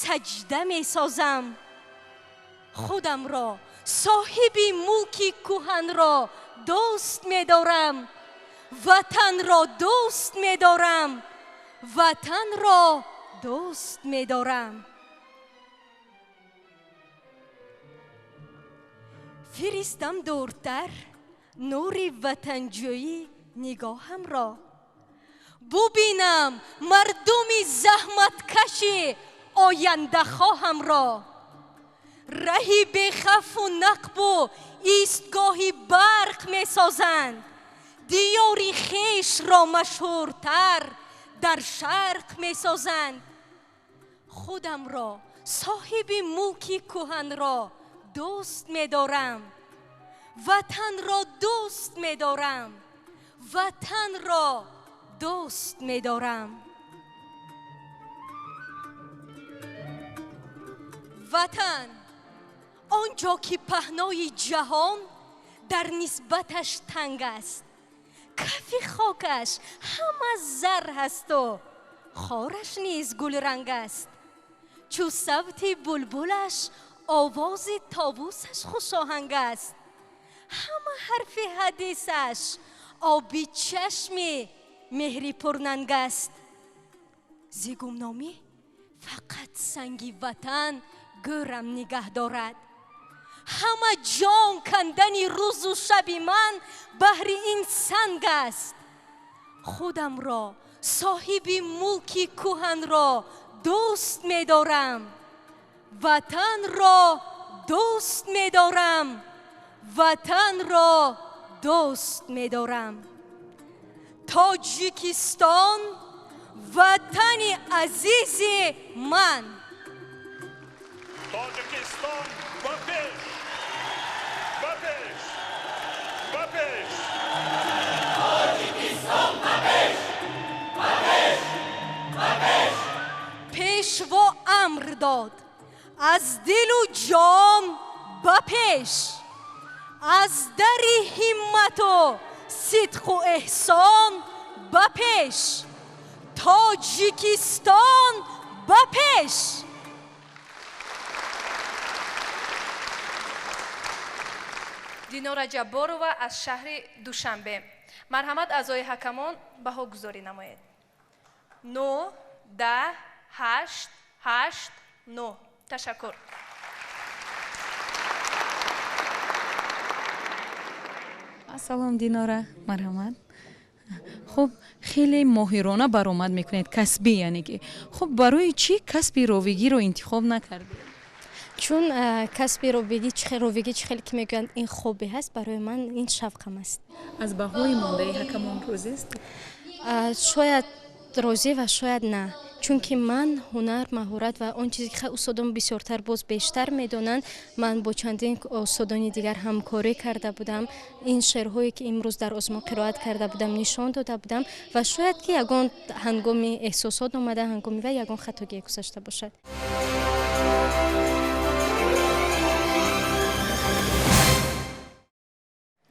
саҷда месозам. худамро соҳиби мулки кӯҳанро дӯст медорам, ватанро дӯст медорам, ватанро дӯст медорам. фиристам дуртар нури ватанҷӯӣ нигоҳамро, бубинам мардуми заҳматкаши ояндахоҳамро. раҳи бехавфу нақбу истгоҳи барқ месозанд, диёри хешро машҳуртар дар шарқ месозанд. худамро соҳиби мулки кӯҳанро дӯст медорам, ватанро дӯст медорам, ватанро дӯст медорам. ватан он ҷо ки паҳнои ҷаҳон дар нисбаташ танг аст, кафи хокаш ҳама зар ҳасту хораш низ гулранг аст. чӯ савти булбулаш овози тобусаш хушоҳанг аст, ҳама ҳарфи ҳадисаш оби чашми меҳри пурнанг аст. зи гумномӣ фақат санги ватан гӯрам нигоҳ дорад. ҳама ҷон кандани рӯзу шаби ман баҳри ин санг аст. худамро соҳиби мулки кӯҳанро дӯст медорам, ватанро дӯст медорам, ватанро дӯст медорам. تاجیکستان وطن عزیز من. تاجیکستان و پیش و پیش و پیش. تاجیکستان و پیش و پیش و پیش. پیشوا امر داد از دل و جان به پیش، از در همت و صدق و احسان به پیش. تاجیکستان به پیش. دینора ҷабборова аз шаҳри душанбе. марҳамат аъзои ҳакамон баҳогузорӣ намоед. 9 10 8 8 9. ташаккур. ассалом Динора, марҳамат. хуб, хеле моҳирона баромад мекунед, касбӣ яъне ки. хуб, барои чӣ касби ровигиро интихоб накардед? чун касби ровигӣ чӣ хеле ки мегӯянд ин хобби ҳаст, барои ман ин шавқам аст. аз баҳои мондаи ҳакамон розист? шояд розӣ ва шояд на, чунки ман ҳунар, маҳорат ва он чизе ки устодон бисёртар боз бештар медонанд, ман бо чандин устодони дигар ҳамкорӣ карда будам. ин шеърҳое ки имрӯз дар озмон қироат карда будам нишон дода будам ва шояд ки ягон ҳангоми эҳсосот омада, ҳангоми ва ягон хатогие гузашта бошад.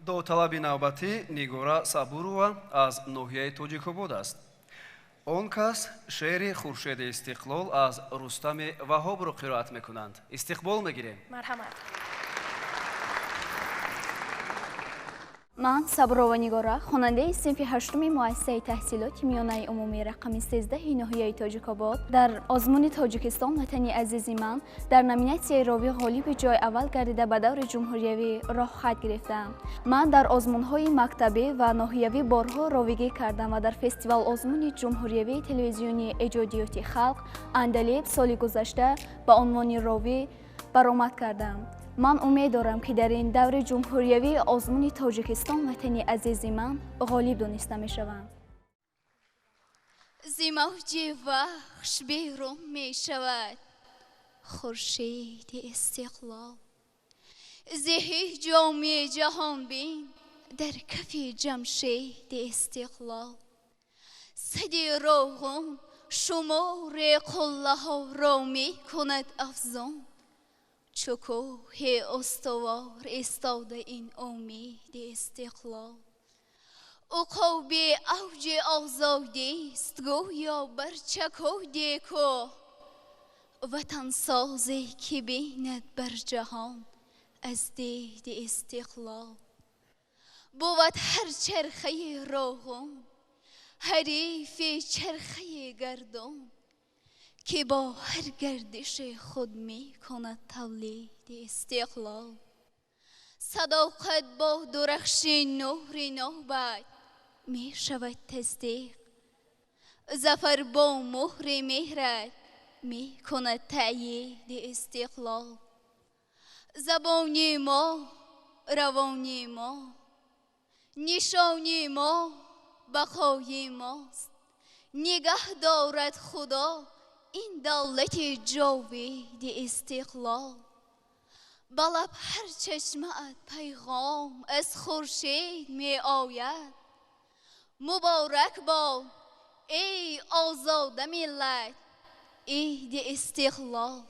довталаби навбатӣ Нигора Сабурова аз ноҳияи Тоҷикобод аст. он кас шеъри Хуршеди Истиқлол аз Рустами Ваҳобро қироат мекунанд. истиқбол мегирем. марҳамат. ман Сабурова Нигора, хонандаи синфи 8-уми муассисаи таҳсилоти миёнаи умумии рақами 13 ноҳияи Тоҷикобод дар озмуни Тоҷикистон ватани азизи ман дар номинатсияи ровӣ ғолиби ҷои аввал гардида ба даври ҷумҳуриявӣ роҳ хат гирифтам. ман дар озмунҳои мактабӣ ва ноҳиявӣ борҳо ровигӣ кардам ва дар фестивал озмуни ҷумҳуриявии телевизионии эҷодиёти халқ Андалиб соли гузашта ба унвони ровӣ баромад кардам. ман умед дорам ки дар ин даври ҷумҳуриявии озмуни Тоҷикистон ватани азизи ман ғолиб дониста мешавам. зи мавҷи вахш берун мешавад хуршеди истиқлол. зи ҳиҷоми ҷаҳонбин дар кафи ҷамшеди истиқлол. сади роғун шумори қуллаҳоро мекунад афзон. چو کوه استوار ایستاده این امید استقلال. عقاب اوج آزادی است گویا بر چکود کوه. وطن سازی که بیند بر جهان از دید استقلال. بود هر چرخه روغن حریف چرخه گردون که با هر گردش خود می کند تولید استقلال. صداقت با درخش نور نوبت می شود تصدیق. ظفر با مهر مهرت می کند تأیید استقلال. زبانی ما روانی ما نشانی ما بقای ماست. نگه دارد خدا این دولت جاوید استقلال. بلب هر چشمت پیغام از خورشید می آید. مبارک با ای آزاد ملت عید استقلال.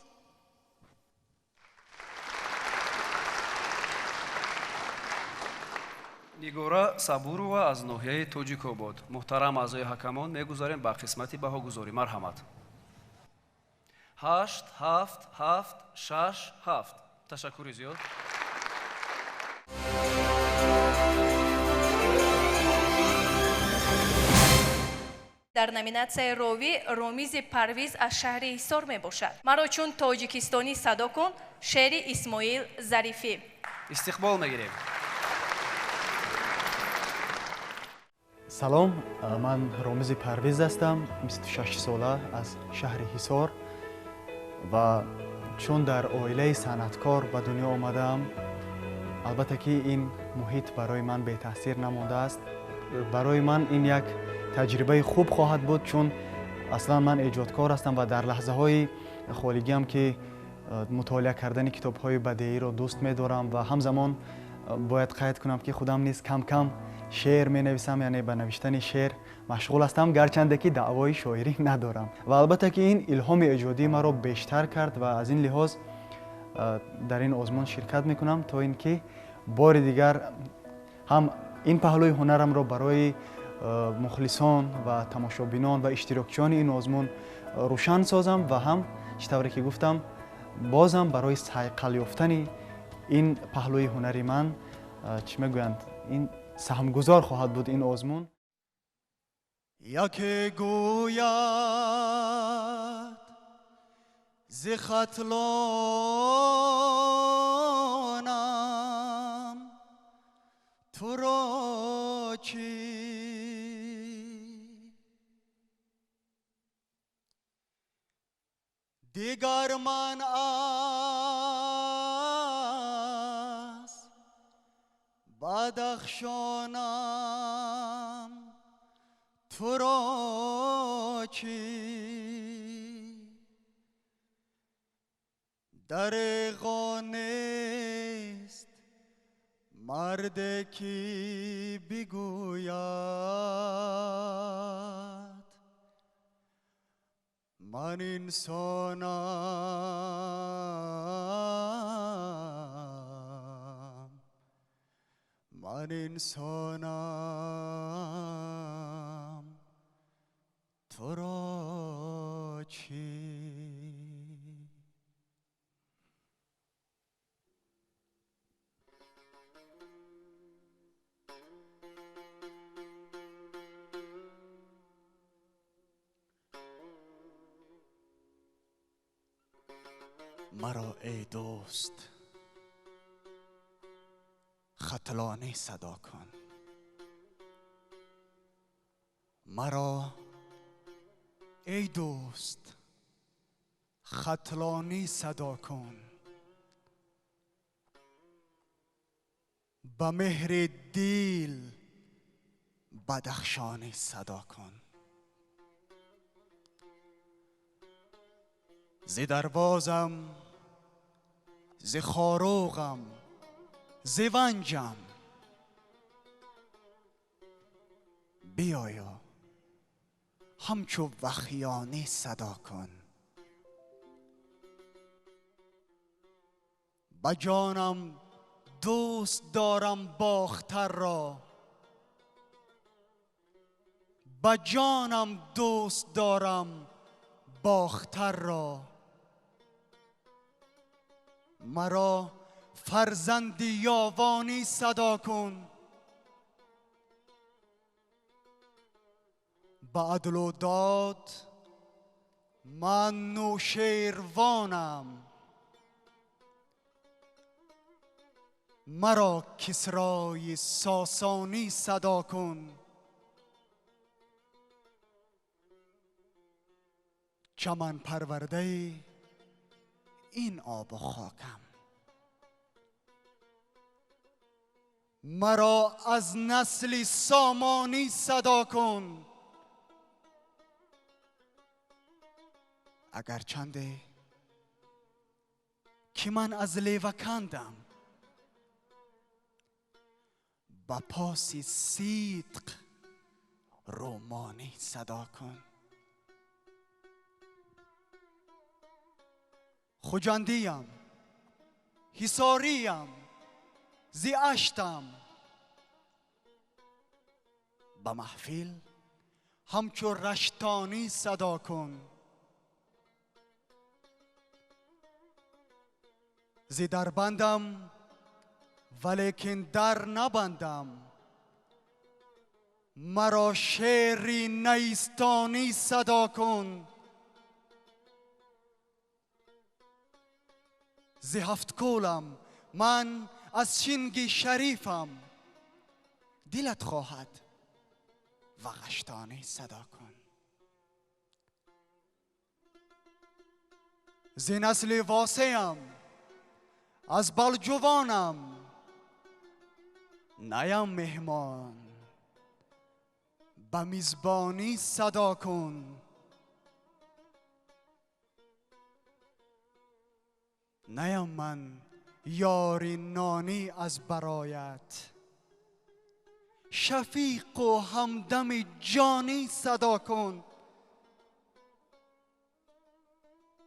Нигора Сабурова аз ноҳияи Тоҷикобод. муҳтарам аъзои ҳакамон, мегузорем ба қисмати баҳогузорӣ. марҳамат. 8 7 7 6 7. ташаккури зиёд. дар номинатсияи ровӣ Ромизи Парвиз аз шаҳри Ҳисор мебошад. маро чун тоҷикистонӣ садо кун, шеъри Исмоил Зарифӣ. истиқбол мегирем. салом, ман Ромизи Парвиз ҳастам, 26 сола аз шаҳри Ҳисор ва чун дар оилаи санъаткор ба дунё омадаам, албатта ки ин муҳит барои ман бетаъсир намондааст. برای من این یک تجربه خوب خواهد بود، چون اصلا من ایجادکار هستم و در لحظه های خالگی هم که مطالعه کردن کتاب های بدیعی رو دوست می دارم و همزمان باید قید کنم که خودم نیز کم کم شعر می نویسم، یعنی به نوشتن شعر مشغول هستم، گرچنده که دعوای شاعری ندارم و البته که این الهام ایجادی مرا بیشتر کرد و از این لحاظ در این آزمون شرکت می کنم تا اینکه بار دیگر هم این پهلوی هنرم را برای مخلصان و تماشابینان و اشتراکچیان این آزمون روشن سازم و هم چطوری که گفتم بازم برای صیقل یافتن این پهلوی هنری من چی میگویند این سهمگذار خواهد بود این آزمون. یکی گوید ز ختلانم تو را چی، دیگر من از بدخشانم تو را چی، دریغا نیست مرد کی بگوید من انسانم، من انسانم تو را چی. مرا ای دوست ختلانی صدا کن، مرا ای دوست ختلانی صدا کن، به مهر دیل بدخشانی صدا کن، ز دروازم ز خاروغم ز ونجم بیایا همچو وخیانی صدا کن، به جانم دوست دارم باختر را، به جانم دوست دارم باختر را، مرا فرزند یاوانی صدا کن، به عدل و داد من نوشیروانم، مرا کسرای ساسانی صدا کن، چمن پرورده این آب و خاکم، مرا از نسل سامانی صدا کن، اگر چنده که من از لیوکندم، با پاسی صدق رومانی صدا کن، خوجندیم حصاریم زی اشتم، به محفل همچو رشتانی صدا کن، زی در بندم ولیکن در نبندم، مرا شعری نیستانی صدا کن، زی هفت کولم من از شنگ شریفم، دلت خواهد و غشتانی صدا کن، زی نسل واسیم از بلجوانم، نیم مهمان به میزبانی صدا کن. نیم من یاری نانی از برایت، شفیق و همدم جانی صدا کن.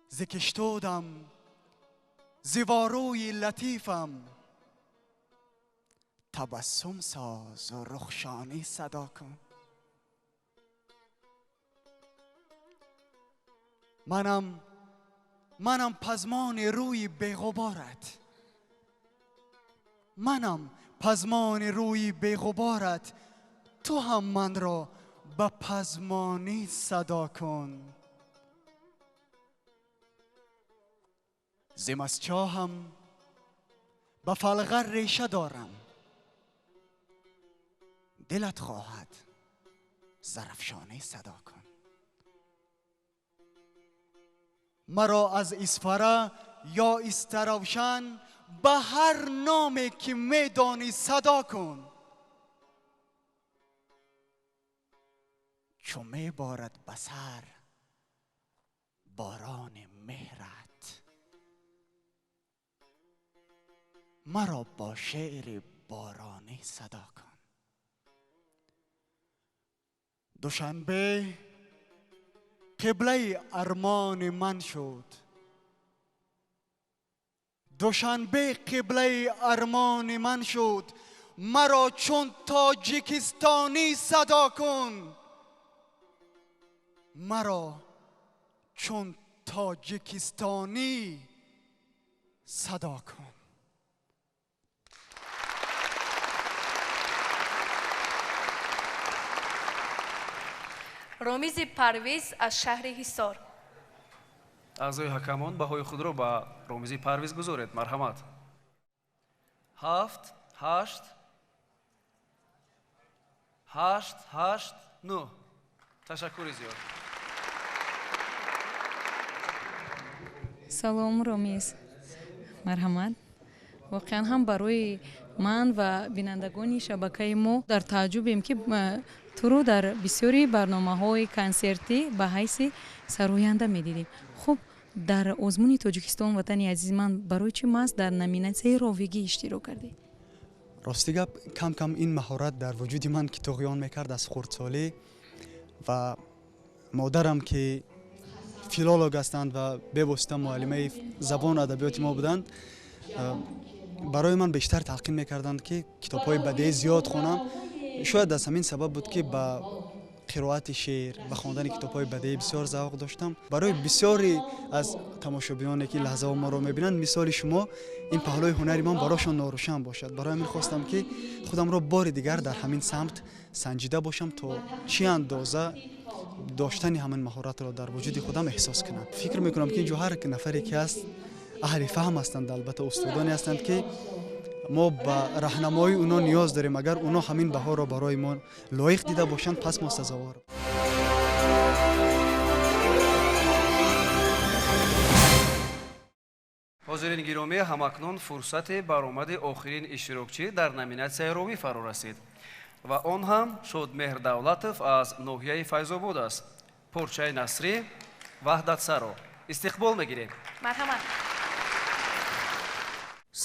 ز کشتودم زیواروی لطیفم، تبسم ساز و رخشانی صدا کن. منم پزمان روی بیغبارت، منم پزمان روی بیغبارت، تو هم من را به پزمانی صدا کن. زم از چاهم به فلغر ریشه دارم، دلت خواهد زرفشانی صدا کن. مرا از اسفره یا استروشن به هر نامی که میدانی صدا کن. چو میبارد به سر باران مهرت، مرا با شعر بارانی صدا کن. دوشنبه قبله ارمان من شد، دوشنبه قبله ارمان من شد، مرا چون تاجیکستانی صدا کن. مرا چون تاجیکستانی صدا کن. رومیز پرویز از شهر حصار. اعضای حکمان بهای خود را به رومیزی پرویز گذارید. مرحمت. 7 8 8 8 9. تشکر زیاد. салом ромиз, марҳамат. воқеан ҳам барои ман ва бинандагони шабакаи мо дар тааҷҷубем ки туро дар бисёри барномаҳои консертӣ ба ҳайси сароянда медидем. хуб, дар озмуни тоҷикистон ватани азизи ман барои чӣ маҳз дар номинатсияи ровигӣ иштирок кардӣ? рости гап, кам кам ин маҳорат дар вуҷуди ман ки туғён мекард аз хурдсолӣ ва модарам ки филолог ҳастанд ва бевосита муаллимаи забон адабиёти мо буданд, барои ман бештар талқин мекарданд ки китобҳои бадеӣ зиёд хонам. шояд аз ҳамин сабаб буд ки ба қироати шеър ва хондани китобҳои бадеӣ бисёр завқ доштам. барои бисёри аз тамошобиёне ки лаҳзаҳо моро мебинанд, мисоли шумо ин паҳлӯи ҳунари ман барошон норӯшан бошад. барои ҳамин хостам ки худамро бори дигар дар ҳамин самт санҷида бошам, то чӣ андоза доштани ҳамин маҳоратро дар вуҷуди худам эҳсос кунам. фикр мекунам ки инҷо ҳар нафаре ки ҳаст аҳли фаҳм ҳастанд, албатта устодоне ҳастанд ки мо ба раҳнамоии оно ниёз дорем. агар оно ҳамин баҳоро барои мо лоиқ дида бошанд, пас мо сазовор. ҳозирини гиромӣ, ҳамакнун фурсати баромади охирин иштирокчӣ дар номинатсияи ровӣ фаро расид ва он ҳам Шодмеҳр Давлатов аз ноҳияи Файзобод аст. Порчаи насрӣ Ваҳдат Саро. истиқбол мегирем. марҳамат.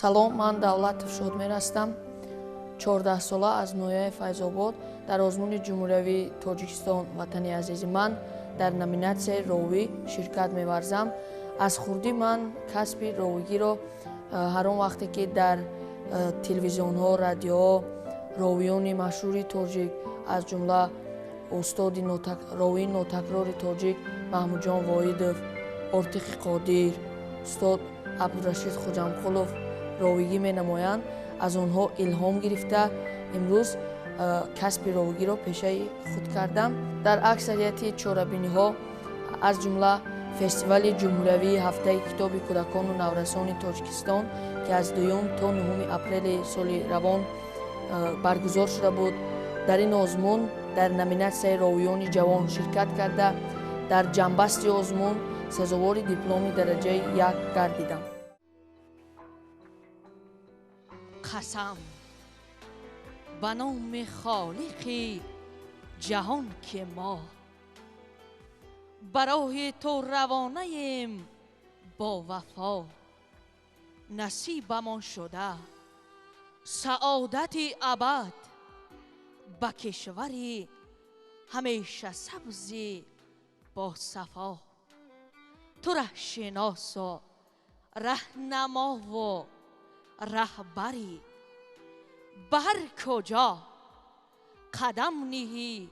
салом, ман Давлатов Шодмеҳр ҳастам. 14 сола аз ноҳияи Файзобод дар озмуни ҷумҳуриявии Тоҷикистон, ватани азизи ман, дар номинатсияи ровӣ ширкат меварзам. аз хурдӣ ман касби ровигиро ҳар он вақте ки дар телевизионҳо, радиоҳо ровиёни машҳури тоҷик аз ҷумла устоди ровии нотакрори тоҷик Маҳмудҷон Воидов, Ортиқи Қодир, устод Абдурашид Хоҷамқулов ровигӣ менамоянд. аз онҳо илҳом гирифта имрӯз касби ровигиро пешаи худ кардам. дар аксарияти чорабиниҳо аз ҷумла фестивали ҷумҳуриявии ҳафтаи китоби кӯдакону наврасони Тоҷикистон ки аз 2 то 9 апрели соли равон баргузор шуда буд, дар ин озмун дар номинатсияи ровиёни ҷавон ширкат карда дар ҷанбасти озмун сазовори дипломи дараҷаи 1 гардидам. қасам ба номи холиқи جهان که ما برای تو روانه ایم با وفا. نصیبمان شده سعادت ابد به کشوری همیشه سبزی با صفا. تو ره شناس و رهنما و رهبری، به هر کجا قدم نهی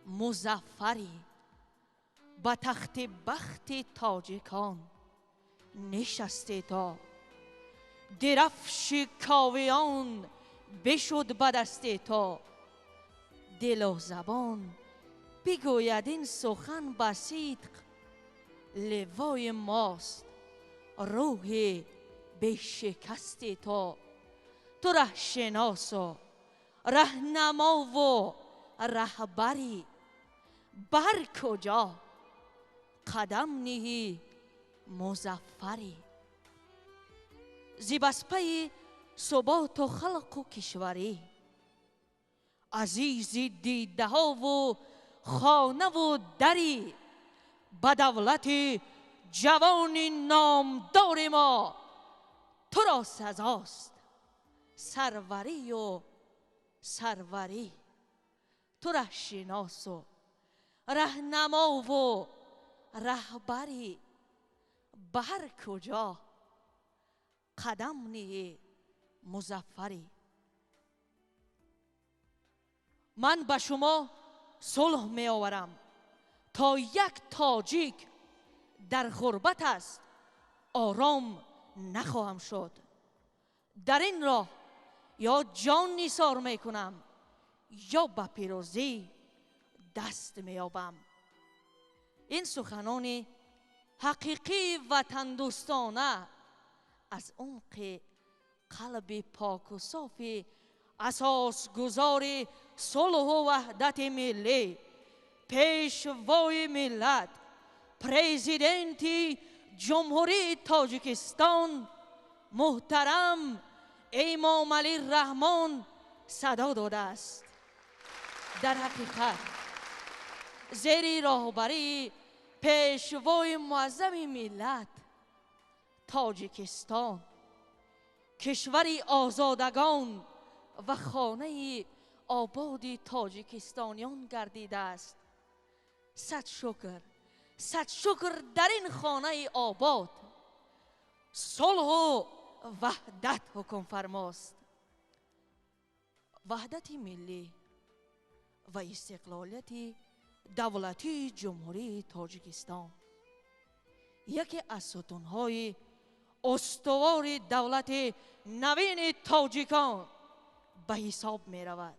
مظفری. به تخت بخت تاجکان نشسته تا، درفش کاویان بشد به دست تو. دل و زبان بگوید این سخن به صدق، لوای ماست روح بشکست تو. تو ره شناس و رهنما و رهبری، به هر کجا قدم نهی مظفری. زی بسپه ثبات و خلق و کشوری، عزیز دیده ها و خانه و دری. به دولت جوان نامدار ما، تو را سزاست سروری و سروری. تو ره شناس و رهنما و رهبری، به هر کجا قدم نهی مظفری. من به شما صلح می آورم تا یک تاجیک در غربت است آرام نخواهم شد. در این راه یا جان نیثار می کنم یا به پیروزی دست می یابم. این سخنان حقیقی وطن دوستانه از عمق قلب پاک و صاف اساس گذار صلح و وحدت ملی، پیشوای ملت، پرزیدنت جمهوری تاجیکستان محترم امام علی رحمان صدا داده است. در حقیقت زیر راهبری پیشوای معظم ملت تاجیکستان، کشوری آزادگان و خانه آباد تاجیکستانیان گردیده است. صد شکر در این خانه آباد صلح و وحدت حکم فرماست. وحدت ملی و استقلالیت دولتی جمهوری تاجیکستان یکی از ستونهای استوار دولت نوین تاجیکان به حساب می رود.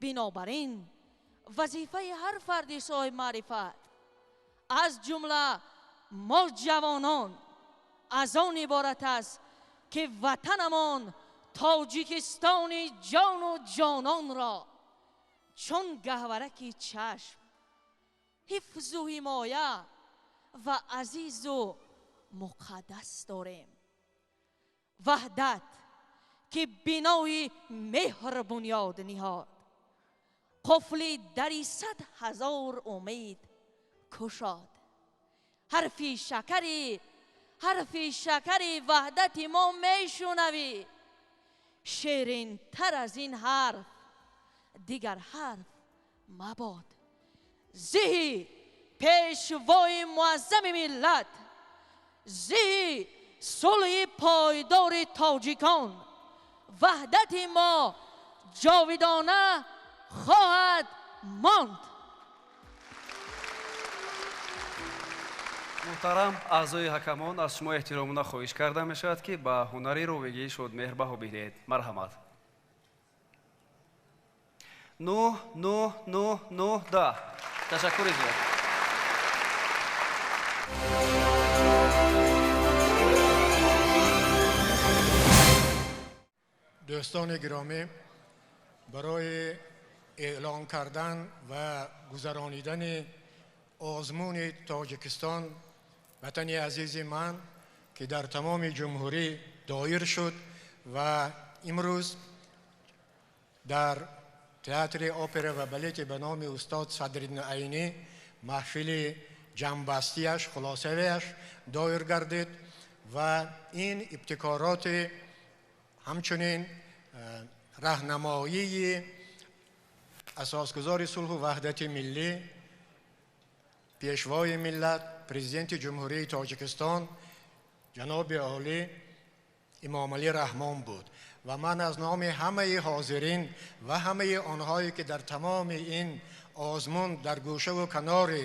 بنابراین وظیفه هر فردی صاحب معرفت از جمله ما جوانان از آن عبارت است که وطنمان تاجیکستان جان و جانان را چون گهورک چشم حفظ و حمایه و عزیز و مقدس داریم. وحدت که بنای مهر بنیاد نهاد، قفل دری 100,000 امید کشاد. حرفی شکری وحدت ما میشنوی، شیرین تر از این حرف دیگر حرف مباد. زهی پیشوای معظم ملت، زهی صلح پایدار تاجیکان، وحدت ما جاودانه خواهد ماند. محترم اعضای حکمان، از شما احترامونه خواهش کرده می شود که به هنری رویگی شادمهر بها بدهید. مرحمت. 9 9 9 9 10. تشکر زیاد. دوستان گرامی، برای اعلام کردن و گذرانیدن آزمون تاجیکستان، وطن عزیز من که در تمام جمهوری دایر شد و امروز در تئاتر اپرا و بالت به نام استاد صدرالدین عینی محفل جنبستیش خلاصه‌اش دایر گردید و این ابتکارات همچنین راهنمایی اساسگزار صلح و وحدت ملی پیشوای ملت پرزیدنت جمهوری تاجیکستان جناب عالی امام علی رحمان بود و من از نام همه حاضرین و همه آنهایی که در تمام این آزمون در گوشه و کنار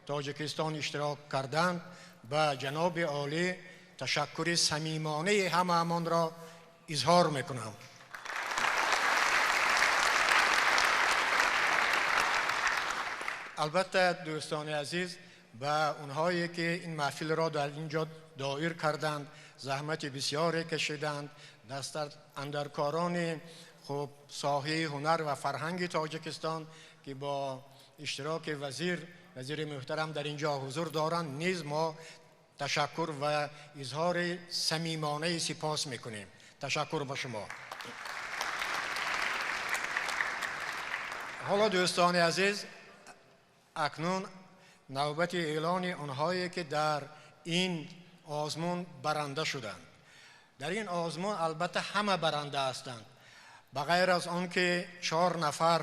تاجیکستان اشتراک کردند به جناب عالی تشکر صمیمانه همه‌مان را اظهار میکنم. البته دوستان عزیز به اونهایی که این محفل را در اینجا دایر کردند زحمت بسیاری کشیدند، دست اندرکاران خب ساحه هنر و فرهنگ تاجیکستان که با اشتراک وزیر محترم در اینجا حضور دارند نیز ما تشکر و اظهار صمیمانه سپاس میکنیم. تشکر با شما. حالا دوستان عزیز اکنون نوبت اعلان آنهایی که در این آزمون برنده شدند. در این آزمون البته همه برنده هستند بغیر از آن که 4 نفر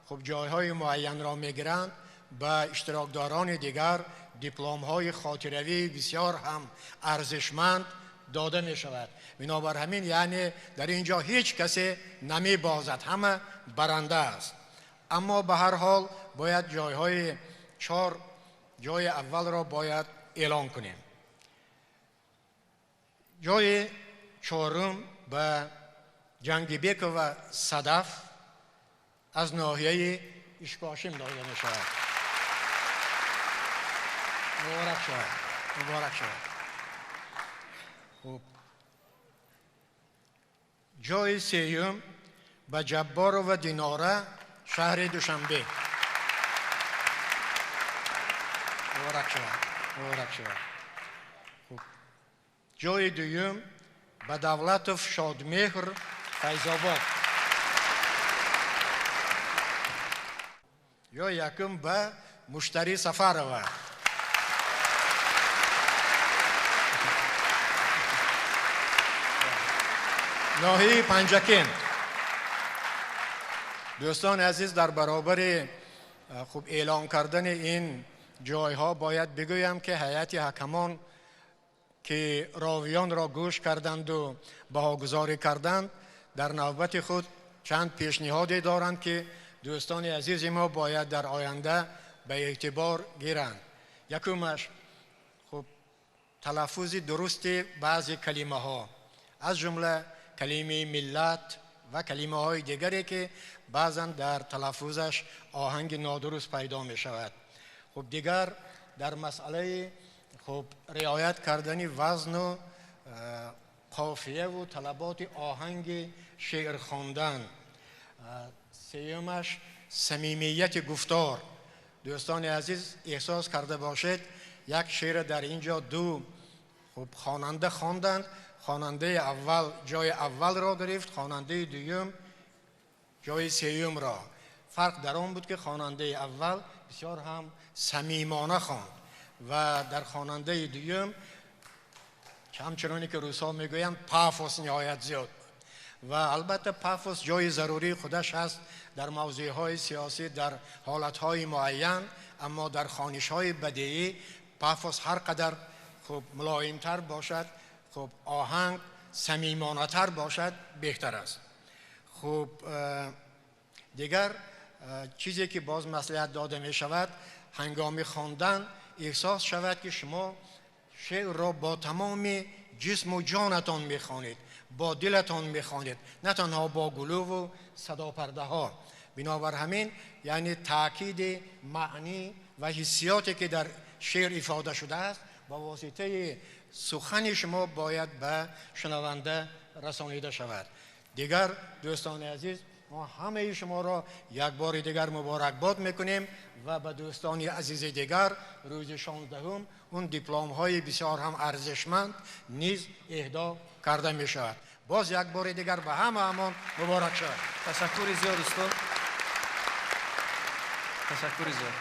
خب جایهای معین را میگیرند به اشتراکداران دیگر دیپلم های خاطروی بسیار هم ارزشمند داده می شود. بنابر همین یعنی در اینجا هیچ کسی نمی بازد، همه برنده است. اما به هر حال باید جایهای 4 جای اول را باید اعلان کنیم. جای 4 به جنگیبک و صدف از ناحیه اشکاشم داده می شود. مبارک شود. مبارک شود. خوب. جای 3 به جبار و دیناره شهر دوشنبه. مبارک شود. مبارک شود. خوب. جای 2 به دولتوف شادمهر فیض‌آباد. جای 1 به مشتری سفرова. ناحیه پنجکین. دوستان عزیز در برابر خوب اعلان کردن این جایها باید بگویم که هیئت حکمان که راویان را گوش کردند و بهاگذاری کردند در نوبت خود چند پیشنهادی دارند که دوستان عزیز ما باید در آینده به اعتبار گیرند. یکمش خب تلفظ درست بعضی کلمه ها از جمله کلمه ملت و کلمه های دیگری که بعضا در تلفظش آهنگ نادرست پیدا می شود. خب دیگر در مسئله خب رعایت کردن وزن و قافیه و طلبات آهنگ شعر خواندن. 3 صمیمیت گفتار. دوستان عزیز احساس کرده باشید یک شعر در اینجا 2 خب خواننده خواندند. خواننده اول جای اول را گرفت، خواننده دوم جای 3 را. فرق در آن بود که خواننده اول بسیار هم صمیمانه خواند و در خواننده دوم همچنانی که روس‌ها میگویند پافوس نهایت زیاد بود. و البته پافوس جای ضروری خودش هست در موضوعهای سیاسی در حالتهای معین، اما در خوانش‌های بدیعی پافوس هر قدر خب ملایم‌تر باشد خب آهنگ صمیمانه‌تر باشد بهتر است. خب دیگر چیزی که باز مصلحت داده می شود هنگام خواندن احساس شود که شما شعر را با تمام جسم و جانتان می خوانید، با دلتان می خوانید، نه تنها با گلو و صدا پرده ها. بنابر همین یعنی تاکید معنی و حسیاتی که در شعر افاده شده است با واسطه سخن شما باید به شنونده رسانیده شود. دیگر دوستان عزیز ما همه شما را یک بار دیگر مبارکباد میکنیم و به دوستان عزیز دیگر روز 16 اون دیپلم های بسیار هم ارزشمند نیز اهدا کرده می شود. باز یک بار دیگر به همه مبارک شود. تشکر زیاد دوستان. تشکر زیاد.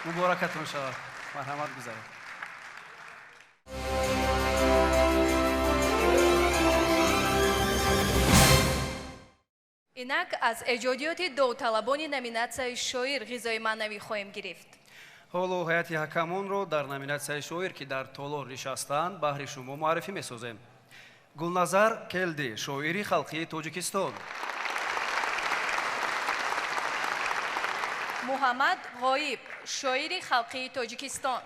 مبارکتون شود. مرحمت گذارید. اینک از اجادیات داوطلبان номинацияи شاعر غذای معنوی خواهیم گرفت. ҳоло ҳайати ҳакамонро дар номинатсияи шоир ки дар толор нишастанд баҳри шумо муаррифӣ месозем. гулназар келди, шоири халқии тоҷикистон. муҳаммад ғоиб, шоири халқии тоҷикистон.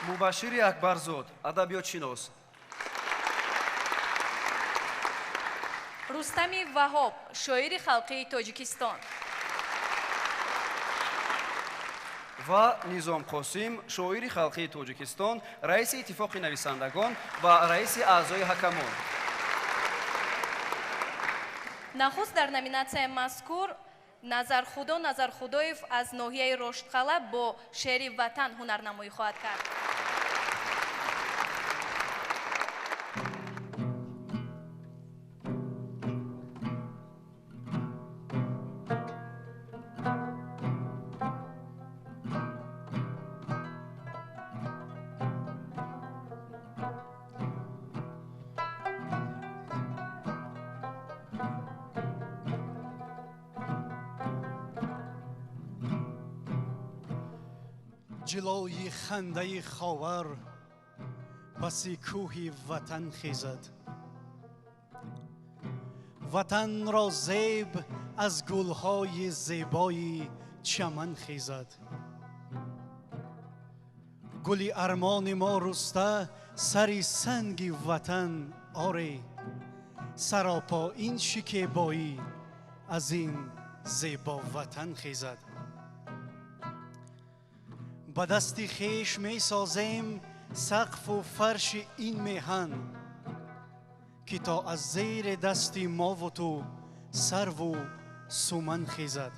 мубашири акбарзод, адабиётшинос. рустами ваҳоб, шоири халқии тоҷикистон. ва низом қосим, шоири халқии тоҷикистон, раиси иттифоқи нависандагон ва раиси аъзои ҳакамон. нахуст дар номинатсияи мазкур назархудо назархудоев аз ноҳияи роштқала бо шеъри ватан ҳунарнамоӣ хоҳад кард. جلوی خنده خاور پس کوه وطن خیزد. وطن را زیب از گلهای زیبای چمن خیزد. گلی ارمان ما رسته سری سنگی وطن آره، سراپا این شکیبایی از این زیبا وطن خیزد. با دستی خیش می سازیم سقف و فرش این میهن که تا از زیر دستی ما و تو سرو و سومن خیزد.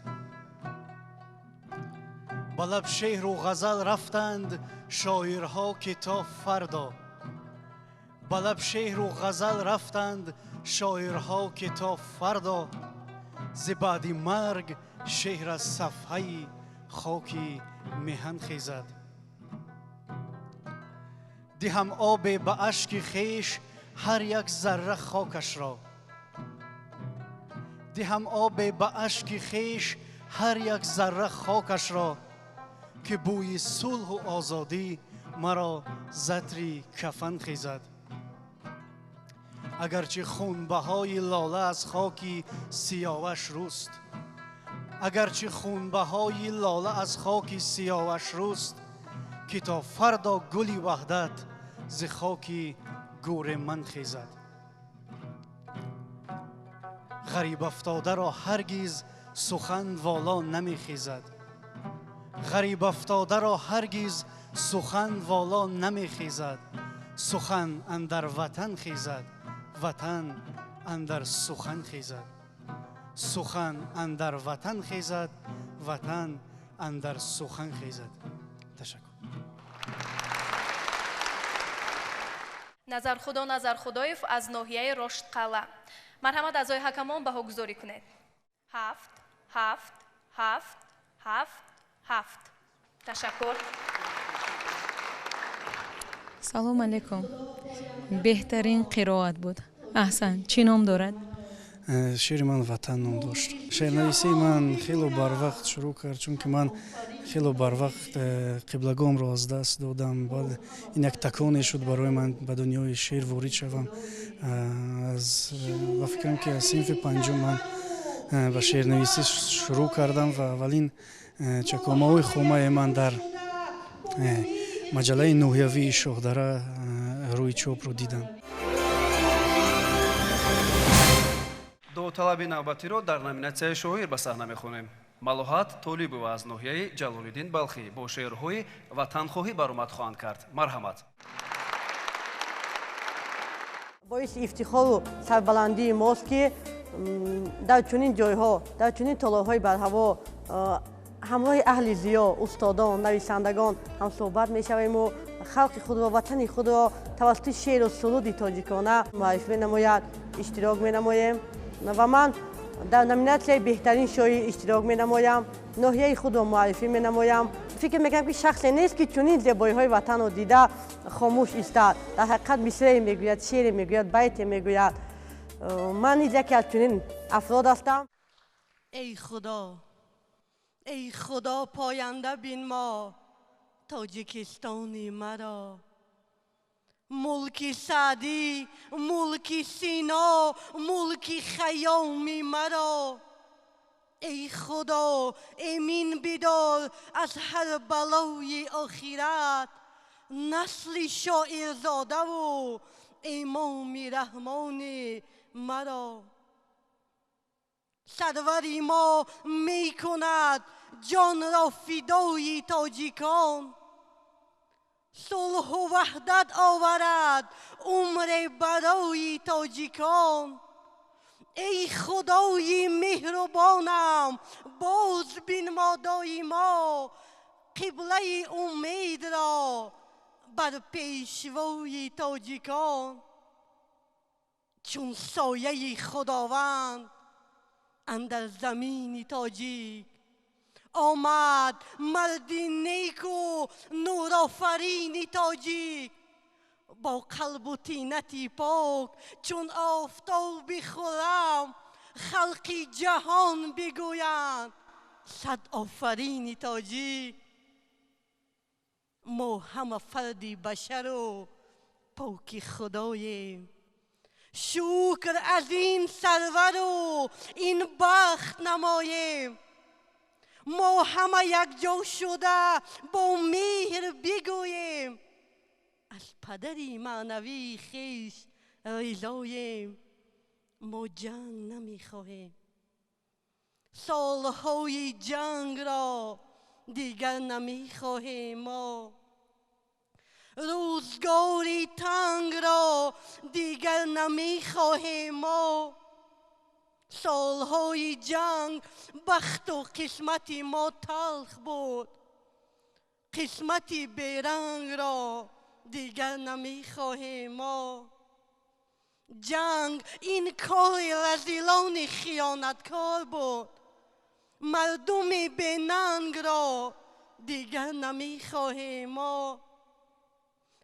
با لب شعر و غزل رفتند شاعرها که تا فردا، با لب شعر و غزل رفتند شاعرها که تا فردا، ز بعد مرگ شعر از صفحه خاکی میهن خیزد. دهم آب به اشک خیش هر یک ذره خاکش را، دهم آب به اشک خیش هر یک ذره خاکش را، که بوی صلح و آزادی مرا زطری کفن خیزد. اگرچه خونبهای لاله از خاکی سیاوش روست، اگرچه خونبهای لاله از خاکی سیاوش روست، که تا فردا گلی وحدت ز خاکی گور من خیزد. غریب افتاده را هرگز سخن والا نمی خیزد، غریب افتاده را هرگز سخن والا نمی خیزد. سخن اندر وطن خیزد، وطن اندر سخن خیزد. سخن اندر وطن خیزد، وطن اندر سخن خیزد. تشکر. назархудо назархудоев аз ноҳияи роштқала. марҳамат аъзои ҳакамон баҳогузорӣ кунед. 7 7 7 7 7. ташаккур. салом алейкум. беҳтарин қироат буд. аҳсан. чӣ ном дорад? шеъри ман ватан ном дошт. шеърнависии ман хело барвақт шурӯъ кард, чунки ман хело барвақт қиблагомро аз даст додам. баъд ин як таконе шуд барои ман ба дунёи шеър ворид шавам. ва фикрам ки аз синфи панҷум ман ба шеърнависӣ шурӯъ кардам ва аввалин чакомаҳои хомаи ман дар маҷаллаи ноҳиявии шоҳдара рӯи чопро дидам. довталаби навбатиро дар номинатсияи шоир ба саҳна мехонем. малоҳат толибова аз ноҳияи ҷалолиддин балхӣ бо шеърҳои ватанхоҳӣ баромад хоҳанд кард. марҳамат. боиси ифтихору сарбаландии мост ки дар чунин ҷойҳо, дар чунин толоҳои барҳаво ҳамроҳи аҳли зиё, устодон, нависандагон ҳамсӯҳбат мешавему халқи худро, ватани худро тавассути шеъру суруди тоҷикона муаррифӣ менамояд, иштирок менамоем. ва ман در نامیناسیون بهترین شاعر اشتراک می نمایم. ناحیه خود را معرفی می نمایم. فکر میکنم که شخصی نیست که چنین زیبایی های وطن را دیده خاموش ایستد. در حقیقت مصرعی میگوید، شعری میگوید، بیتی میگوید. من یکی از چنین افراد هستم. ای خدا پاینده بین ما تاجیکستانی مرا، ملک سعدی، ملک سینا، ملک خیامی مرا. ای خدا امین بدار از هر بلای آخرت نسل شاعرزاده و امام رحمان مرا. سروری ما می کند جان را فدای تاجیکان، صلح و وحدت آورد عمر برای تاجیکان. ای خدای مهربانم باز بین ما دایما قبله امید را بر پیشوای تاجیکان. چون سایه خداوند اندر زمین تاجیک آمد مردی نیک و نورآفرین تاجیک، با قلب و طینتی پاک چون آفتاب خرم خلق جهان بگویند صد آفرین تاجیک. ما همه فردی بشر و پاک خداییم، شکر از این سرور و این بخت نماییم. ما همه یک جا شده با مهر بگوییم از پدری معنوی خیش رضاییم. ما جنگ نمیخواهیم، سالهای جنگ را دیگر نمیخواهیم. ما روزگاری تنگ را دیگر نمیخواهیم. ما سالهای جنگ بخت و قسمت ما تلخ بود، قسمتی بیرنگ را دیگر نمیخواهیم. ما جنگ این کار رذیلان خیانتکار بود، مردم بیننگ را دیگر نمیخواهیم. ما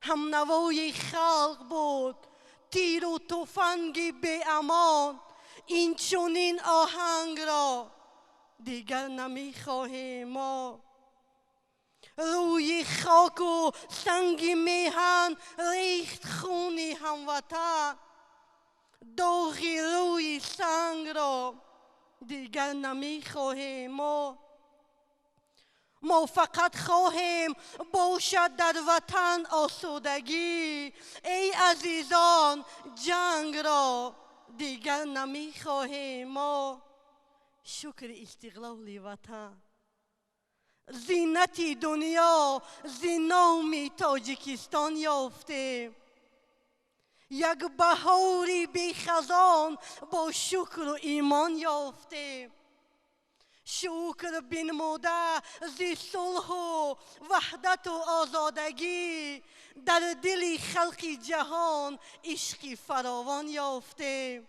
هم نوای خلق بود تیر و تفنگ به امان، این چنین آهنگ را دیگر نمیخواهیم. ما روی خاک و سنگ میهن ریخت خونی هموطن، داغ روی سنگ را دیگر نمیخواهیم. ما فقط خواهیم باشد در وطن آسودگی. ای عزیزان جنگ را دیگر نمیخواهیم. ما شکر استقلال وطن، زینت دنیا زینام تاجیکستان یافتیم. یک بهاری بی خزان با شکر و ایمان یافتیم. شکر بنموده زی صلح و وحدت و آزادگی در دل خلق جهان عشق فراوان یافتیم.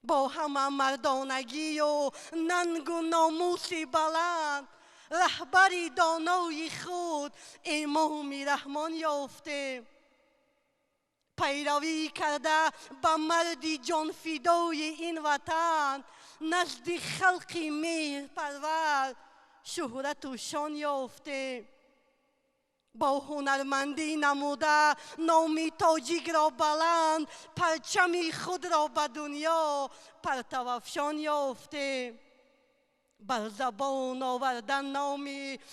با همه مردانگی و ننگ و ناموس بلند رهبر دانای خود امام رحمان یافتیم. پیروی کرده به مردی جان فدای این وطن نزد خلق مهر پرور شهرت و شان یافتیم. با هنرمندی نموده نام تاجیک را بلند، پرچم خود را به دنیا پرتو افشان یافتیم. بر زبان آوردن نام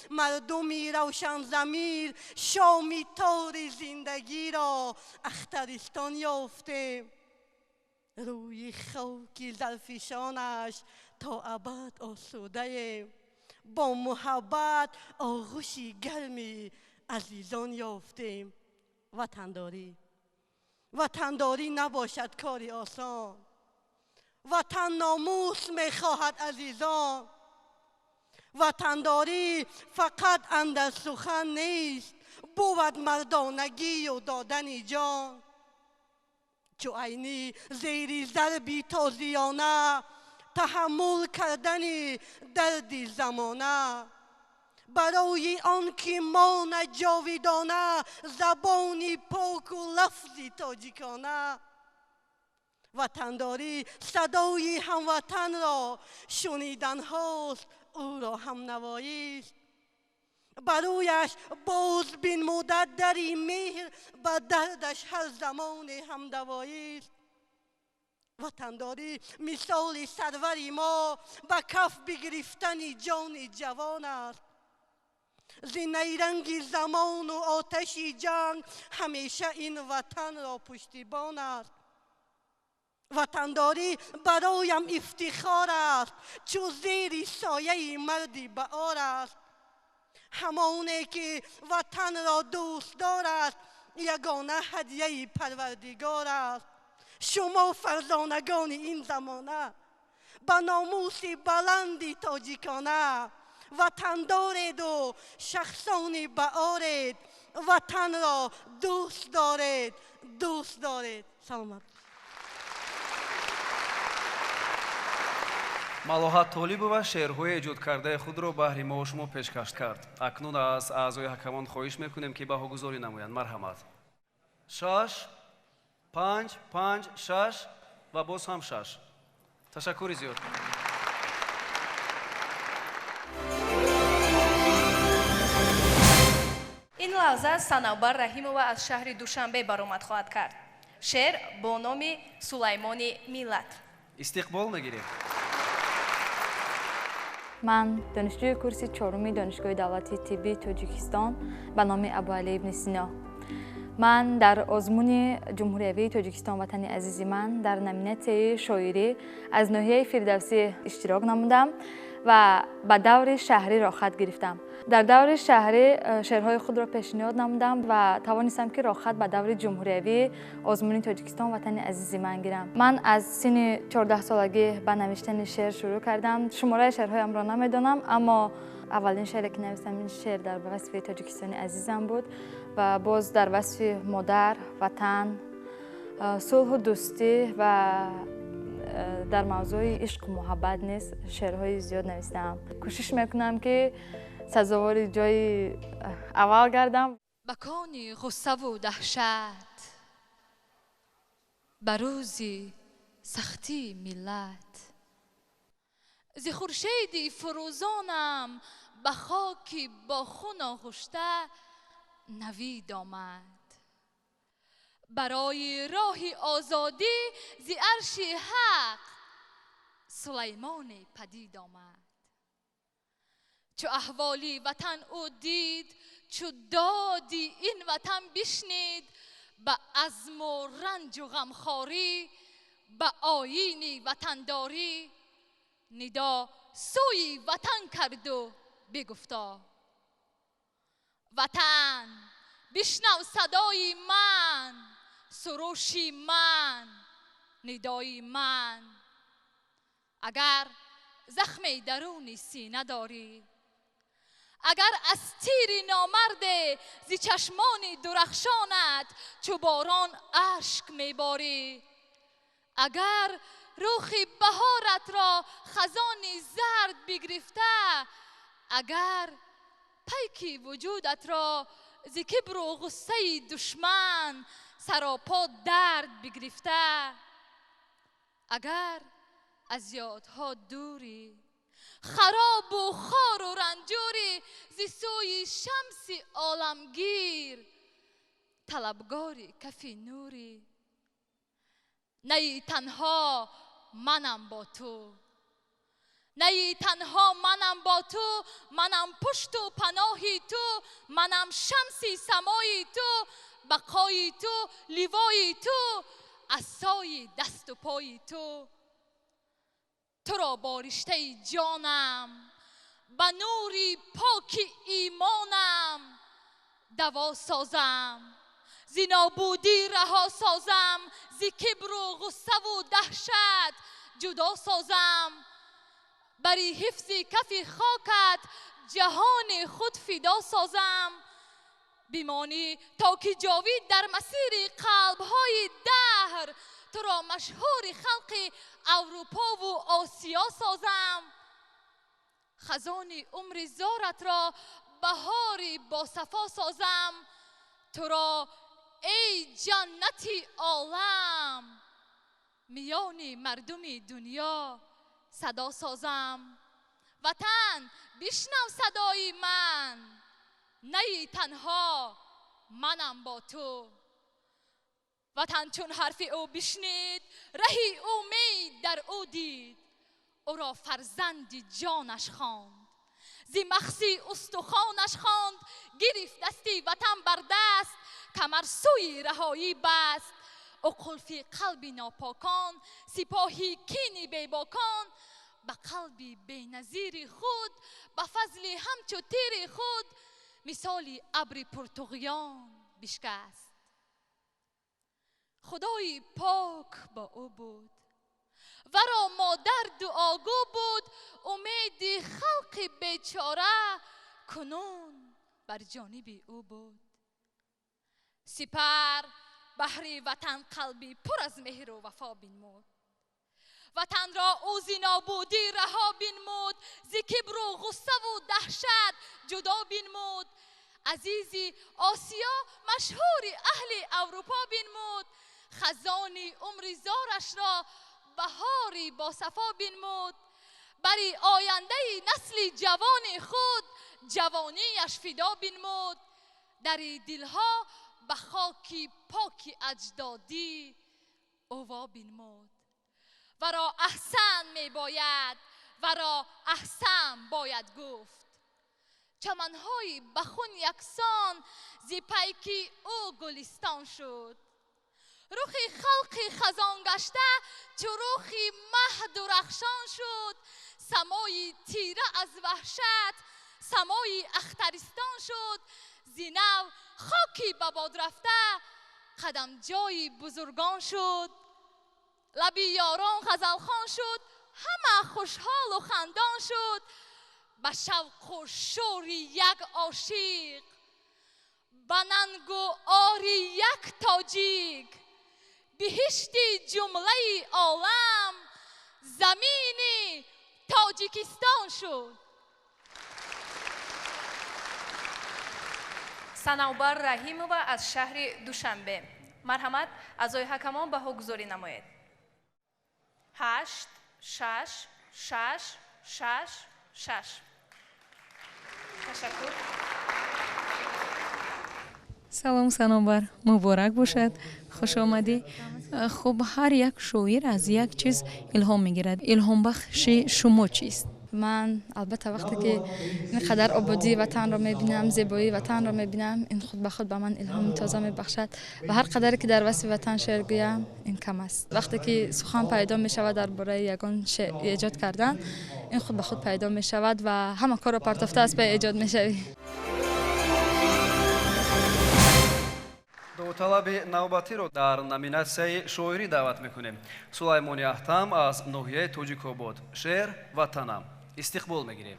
مردمی روشن ضمیر شام تار زندگی را اخترستان یافتیم. روی خاک زلفشانش تا ابد آسوده ایم، با محبت آغوش گرمی عزیزان یافتیم. وطنداری نباشد کاری آسان، وطن ناموس میخواهد عزیزان. وطنداری فقط اندر سخن نیست، بود مردانگی و دادن جان. چو عینی زیر ضربی تازیانه تحمل کردن درد زمانه. برای آنکه ماند جاویدانه زبانی پاک و لفظی تاجیکانه. وطنداری صدای هموطن را شنیدن هاست، او را هم نوایی است. برایش باز بین مدت دری مهر، بر دردش هر زمان همدوایی است. وطنداری مثال سروری ما به کف بگرفتن جان جوان است. ز نیرنگ زمان و آتش جنگ همیشه این وطن را پشتیبان است. وطنداری برایم افتخار است، چو زیر سایه مردی بهار است. همانی که وطن را دوست دارد یگانه هدیه پروردگار است. شما فرزانگان این زمانه به ناموس بلندی تاجیکانه وطن دارید و شخصان بهارید. وطن را دوست دارید، دوست دارید. سلامت. малоҳат толибова шеърҳои эҷодкардаи худро баҳри мо шумо пешкаш кард. акнун аз аъзои ҳакамон хоҳиш мекунем ки баҳогузорӣ намоянд. марҳамат. 6 5 5 6 ва боз ҳам 6. ташаккури зиёд. ин лаҳза санавбар раҳимова аз шаҳри душанбе баромад хоҳад кард. шеър бо номи сулаймони миллат. истиқбол мегирем. من دانشجوی کورس چهارمی دانشگاه دولتی طبی تاجیکستان به نام ابوعلی ابن سینا. من در آزمون جمهوری تاجیکستان وطن عزیز من در نامیناسیون شاعری از ناحیه فردوسی اشتراک نمودم و به دور شهری راحت گرفتم. در دور شهری شعرهای خود را پیشنهاد نمودم و توانستم که راحت به دور جمهوری آزمون تاجیکستان وطن عزیز من گیرم. من از سن 14 سالگی به نوشتن شعر شروع کردم. شماره شعرهایم را نمیدانم، اما اولین شعری که نوشتم این شعر در وصف تاجیکستان عزیزم بود و باز در وصف مادر، وطن، صلح و دوستی و در موضوع عشق و محبت نیز شعرهای زیاد نوشتم. کوشش میکنم که سزاوار جای اول گردم. مکانی غصه و دهشت بروزی سختی ملت، ز خورشید فروزانم به خاکی با خون آغشته نوید آمد. برای راه آزادی ز عرش حق سلیمان پدید آمد. چو احوالی وطن او دید، چو دادی این وطن بشنید، به عزم و رنج و غمخواری به آیین وطنداری ندا سوی وطن کرد و بگفتا وطن بشنو صدای من، سروشی من، ندای من. اگر زخم درون سینه داری، اگر از تیر نامرد ز چشمان درخشانت چو باران اشک میباری، اگر روخ بهارت را خزان زرد بگرفته، اگر پیک وجودت را ز کبر و غصه دشمن سراپا درد بگرفته، اگر از یادها دوری، خراب و خار و رنجوری، ز سوی شمس عالمگیر طلبگاری کف نوری. نه تنها منم با تو، نه تنها منم با تو، منم پشت و پناهی تو، منم شمسی سمایی تو، بقای تو، لیوای تو، عصای دست و پای تو. تو را با رشته جانم، به نوری پاک ایمانم دوا سازم، ز نابودی رها سازم، ز کبر و غصه و دهشت جدا سازم. بری حفظ کف خاکت جهان خود فدا سازم، بیمانی تا که جاوید در مسیر قلب‌های دهر تو را مشهور خلق اروپا و آسیا سازم. خزان عمر زارت را بهاری با صفا سازم. تو را ای جنتی عالم میان مردم دنیا صدا سازم. وطن بشنو صدای من، نه تنها منم با تو. وطن چون حرف او بشنید رهی امید در او دید. او را فرزند جانش خواند، زی مخسی استخوانش خواند. گرفت دستی وطن بر دست، کمر سوی رهایی بست. او قلفی قلبی ناپاکان، سپاهی کینی بیباکان. به قلبی بی‌نظیر خود، به فضل همچو تیر خود. مثالی ابر پرتقیان بشکست. خدای پاک با او بود، ورا مادر دعاگو بود. امید خلق بیچاره کنون بر جانب او بود. سپر بهر وطن قلبی پر از مهر و وفا بنمود. وطن را او ز نابودی رها بنمود. ز کبر و غصه و دهشت جدا بنمود. عزیزی آسیا مشهور اهل اروپا بنمود. خزان عمر زارش را بهاری با صفا بنمود. بری آینده نسل جوان خود جوانیش فدا بنمود. در دلها به خاک پاک اجدادی اووا بنمود. ورا احسن می باید، ورا احسن باید گفت. چمنهای بخون یکسان ز پیکی او گلستان شد. رخ خلق خزان گشته چو رخ مه درخشان شد. سمای تیره از وحشت سمای اخترستان شد. زینو خاکی به باد رفته قدم جای بزرگان شد. لبی یاران غزلخوان شد، همه خوشحال و خندان شد. به شوق و شور یک عاشق، به ننگ و عار یک تاجیک. بهشت جمله عالم زمین تاجیکستان شد. صنوبر رحیمова از شهر دوشنبه. مرحمت اعضای حکمان به حق گذاری نمایید. 8 6 6 6 6. تشکر. سلام صنوبر، مبارک باشد، خوش آمدی. خب هر یک شاعر از یک چیز الهام میگیرد. الهام بخش شما چیست؟ من البته وقتی که اینقدر آبادی وطن را میبینم، زیبایی وطن را میبینم، این خود به خود به من الهام تازه میبخشد و هر قدر که در وصف وطن شعر گویم این کم است. وقتی که سخن پیدا میشود درباره یگان شعر ایجاد کردن، این خود به خود پیدا میشود و همه کار را پرتافته از پی ایجاد میشوی. давطалаби навбатиро дар номинатсияи шоирӣ даъват мекунем. сулаймони аҳтам аз ноҳияи тоҷикобод. шеър ватанам. истиқбол мегирем.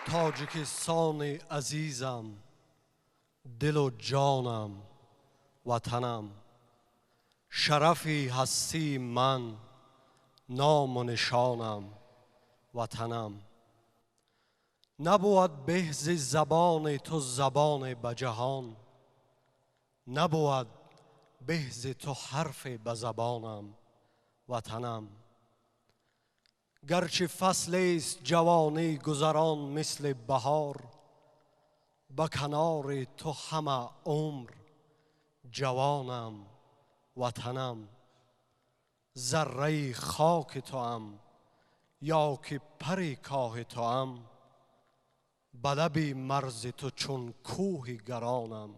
تاجیکستان عزیزم، دل و جانم، وطنم. شرفی هستی من، نام و نشانم، وطنم. نبود به ز زبان تو زبان به جهان، نبود به ز تو حرف به زبانم، وطنم. گرچه فصل است جوانی گذران مثل بهار، به کنار تو همه عمر جوانم، وطنم. ذره خاک توام یا که پر کاه توام، به لب مرز تو چون کوه گرانم،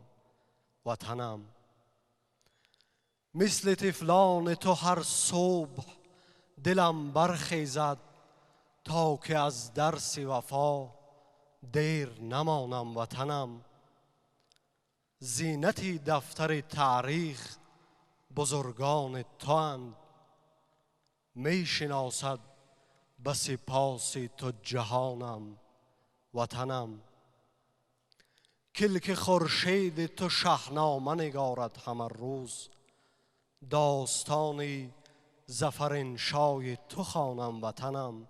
وطنم. مثل طفلان تو هر صبح دلم برخیزد، تا که از درس وفا دیر نمانم، وطنم. زینتی دفتر تاریخ بزرگان تواند، می شناسد به سپاس تو جهانم، وطنم. کلک خورشید تو شاهنامه نگارد همه روز، داستانی ظفر انشای تو خوانم وطنم.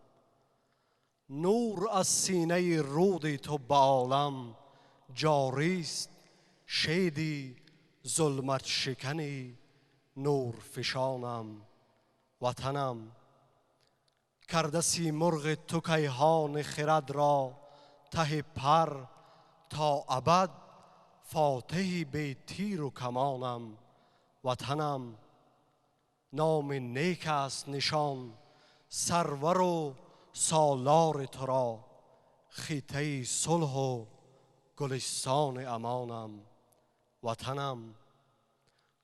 نور از سینه رود تو به عالم جاری است، شیدی ظلمت شکنی نور فشانم وطنم. کرده سیمرغ تو کیهان خرد را ته پر، تا ابد فاتحی بی تیر و کمانم وطنم. نام نیک است نشان سرور و سالار تو را، خیته صلح و گلستان امانم وطنم.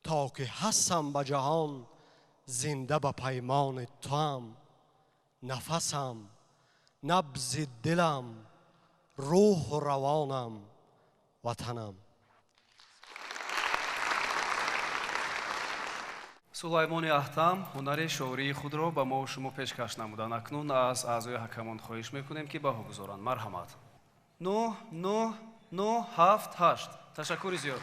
تا که هستم به جهان زنده به پیمان توام، نفسم نبض دلم روح و روانم وطنم. сулаймони аҳтам ҳунари шоирии худро ба мо шумо пешкаш намуданд. акнун аз аъзои ҳакамон хоҳиш мекунем ки баҳо гузоранд. марҳамат. 9-9-9-7-8. ташаккури зиёд.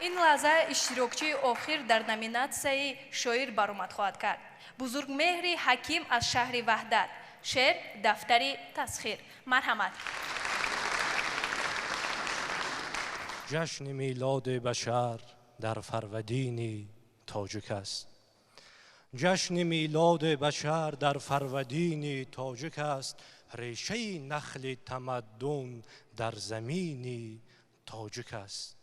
ин лаҳза иштирокчии охир дар номинатсияи шоир баромад хоҳад кард. бузургмеҳри ҳаким аз шаҳри ваҳдат. шеър дафтари тасхир. марҳамат. جشن میلاد بشر در فرودین تاجک است. جشن میلاد بشر در فرودین تاجک است. ریشه نخل تمدن در زمین تاجک است.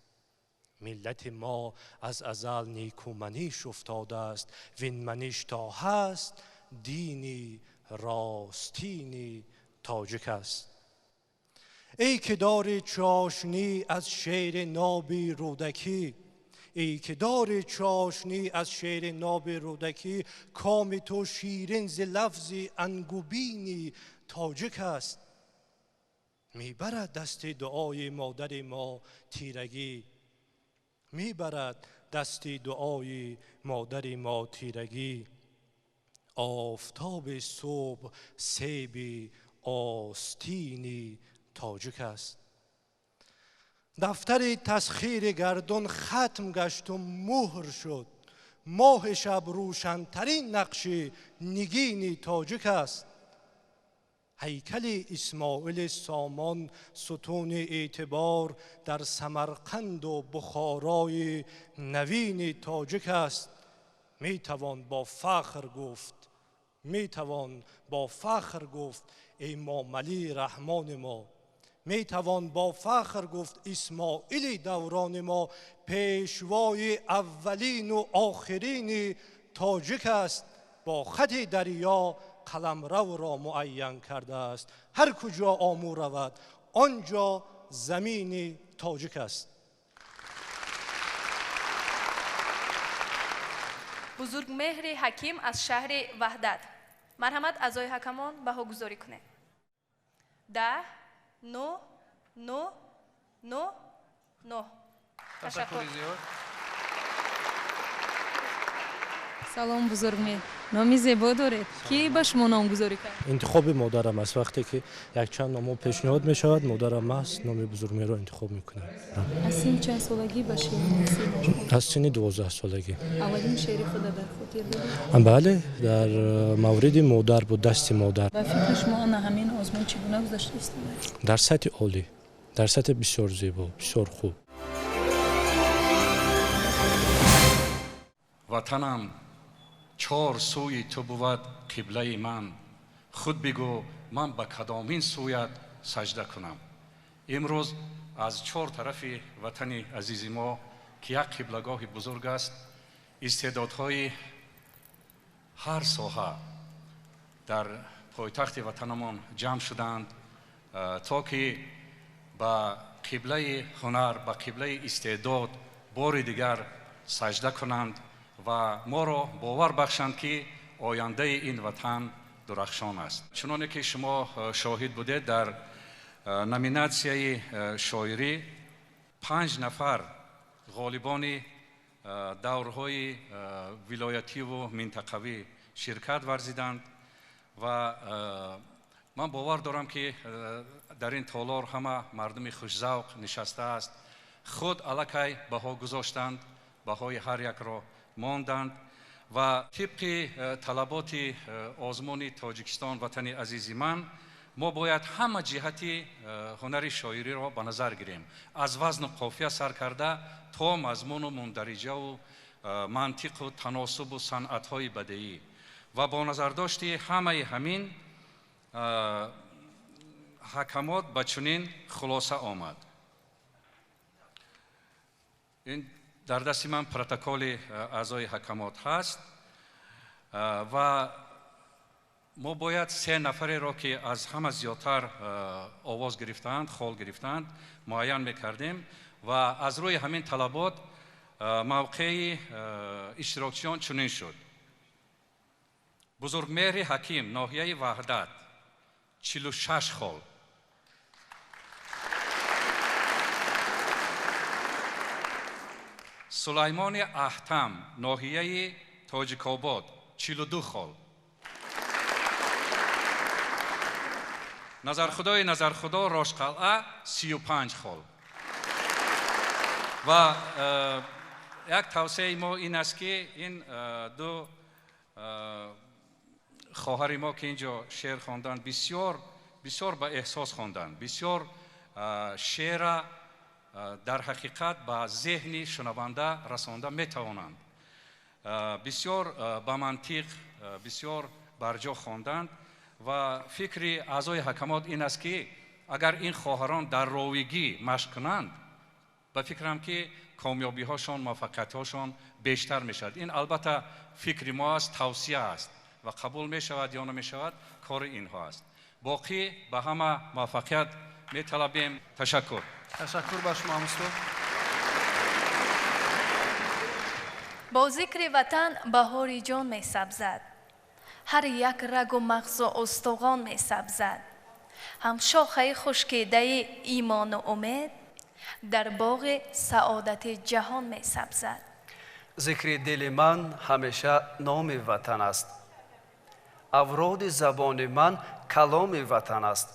ملت ما از ازل نیکومنیش افتاده است، وین منیش تا هست دینی راستینی تاجک است. ای که داری چاشنی از شعر نابی رودکی، ای که داری چاشنی از شعر نابی رودکی، کام تو شیرین ز لفظی انگوبینی تاجک است. میبرد دست دعای مادر ما تیرگی، میبرد دست دعای مادر ما تیرگی. آفتاب صبح سیبی آستینی تاجک است. دفتر تسخیر گردون ختم گشت و مهر شد. ماه شب روشنترین نقش نگینی تاجک است. هیکل اسماعیل سامان ستون اعتبار در سمرقند و بخارای نوین تاجک است. میتوان با فخر گفت، میتوان با فخر گفت امام علی رحمان ما، میتوان با فخر گفت اسماعیل دوران ما، پیشوای اولین و آخرین تاجک است. با خط دریا قلمرو را معین کرده است. هر کجا آمو رود آنجا زمین تاجک است. бузургмеҳри ҳаким аз шаҳри ваҳдат. марҳамат, аъзои ҳакамон баҳогузорӣ кунед. 10-9-9-9-9. ташаккури зиёд. салом бузургмеҳр, номи зебо доред. ки ба шумо номгузорӣ кард? انتخاب مادرم است. وقتی که یک چند نام پیشنهاد می شود مادرم است نام بزرگمهر را انتخاب میکنه. аз сини чанд солагӣ ба шеър насиб از سن 12 سالگی. аввалин шеъри худро дар хотир доред? بله، در مورد مادر بود، دست مادر. ва фикри шумо ана ҳамин озмун чӣ гуна гузашта истод? در سطح عالی، در سطح بسیار زیبا، بسیار خوب. وطنم چار سوی تو بود قبله من، خود بگو من به کدامین سویت سجده کنم. امروز از چهار طرف وطن عزیز ما که یک قبلگاه بزرگ است، استعدادهای هر ساحه در پایتخت وطنمان جمع شدند تا که به قبله هنر، به قبله استعداد بار دیگر سجده کنند و ما را باور بخشند که آینده این وطن درخشان است. چنانه که شما شاهد بودید در نامیناسیای شاعری 5 نفر غالبان دورهای ولایتی و منطقوی شرکت ورزیدند و من باور دارم که در این تالار همه مردم خوش‌ذوق نشسته است. خود الکی بها گذاشتند، بهای هر یک را ماندند و طبق طلبات آزمون تاجیکستان وطن عزیز من، ما باید همه جهتی هنر شاعری را به نظر گیریم، از وزن و قافیه سر کرده تا مضمون و مندرجه و منطق و تناسب و صنعت‌های بدیعی و با نظر داشتی همه همین حکمات به چنین خلاصه آمد. این در دست من پروتکل اعضای حکمات هست و ما باید 3 نفری را که از همه زیادتر آواز گرفتند، خال گرفتند معین میکردیم و از روی همین طلبات موقع اشتراکچیان چنین شد: بزرگمهر حکیم ناحیه وحدت 46 خال، سلیمان احتم ناحیه تاجیک‌آباد 42 خال، نظرخدا راشقلعه 35 خال. و یک توصیه ما این است که این 2 خواهر ما که اینجا شعر خواندند بسیار با احساس خواندند، بسیار شعر در حقیقت به ذهن شنونده رسانده میتوانند، بسیار با منطق، بسیار برجا خواندند و فکر اعضای حکمات این است که اگر این خواهران در راویگی مشق کنند، به فکرم که کامیابی هاشون، موفقیت هاشون بیشتر می شود. این البته فکر ما است، توصیه است و قبول می شود یا نمی شود کار اینها است. باقی به همه موفقیت می طلبیم. تشکر. تشکر به شما مستر. با ذکر وطن بهار جان می سبزد، هر یک رگ و مغز و استخوان می سبزد، هم شاخه خشکیده ایمان و امید در باغ سعادت جهان می سبزد. ذکر دل من همیشه نام وطن است، اوراد زبان من کلام وطن است.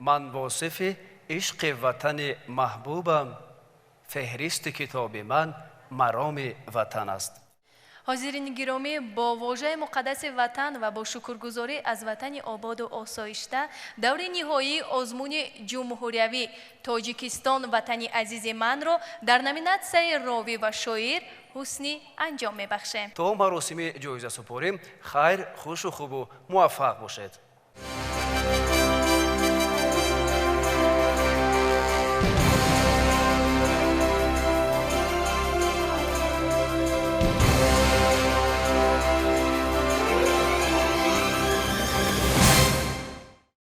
من واصف عشق وطن محبوبم، فهرست کتاب من مرام وطن است. حاضرین گرامی، با واژه مقدس وطن و با شکرگزاری از وطن آباد و آسایشته، دور نهایی آزمون جمهوریوی تاجیکستان وطن عزیز من را در نامیناسیون راوی و شاعر حسنی انجام می‌بخشیم. تا مراسم جایزه سپاری خیر، خوش و خوب و موفق باشید.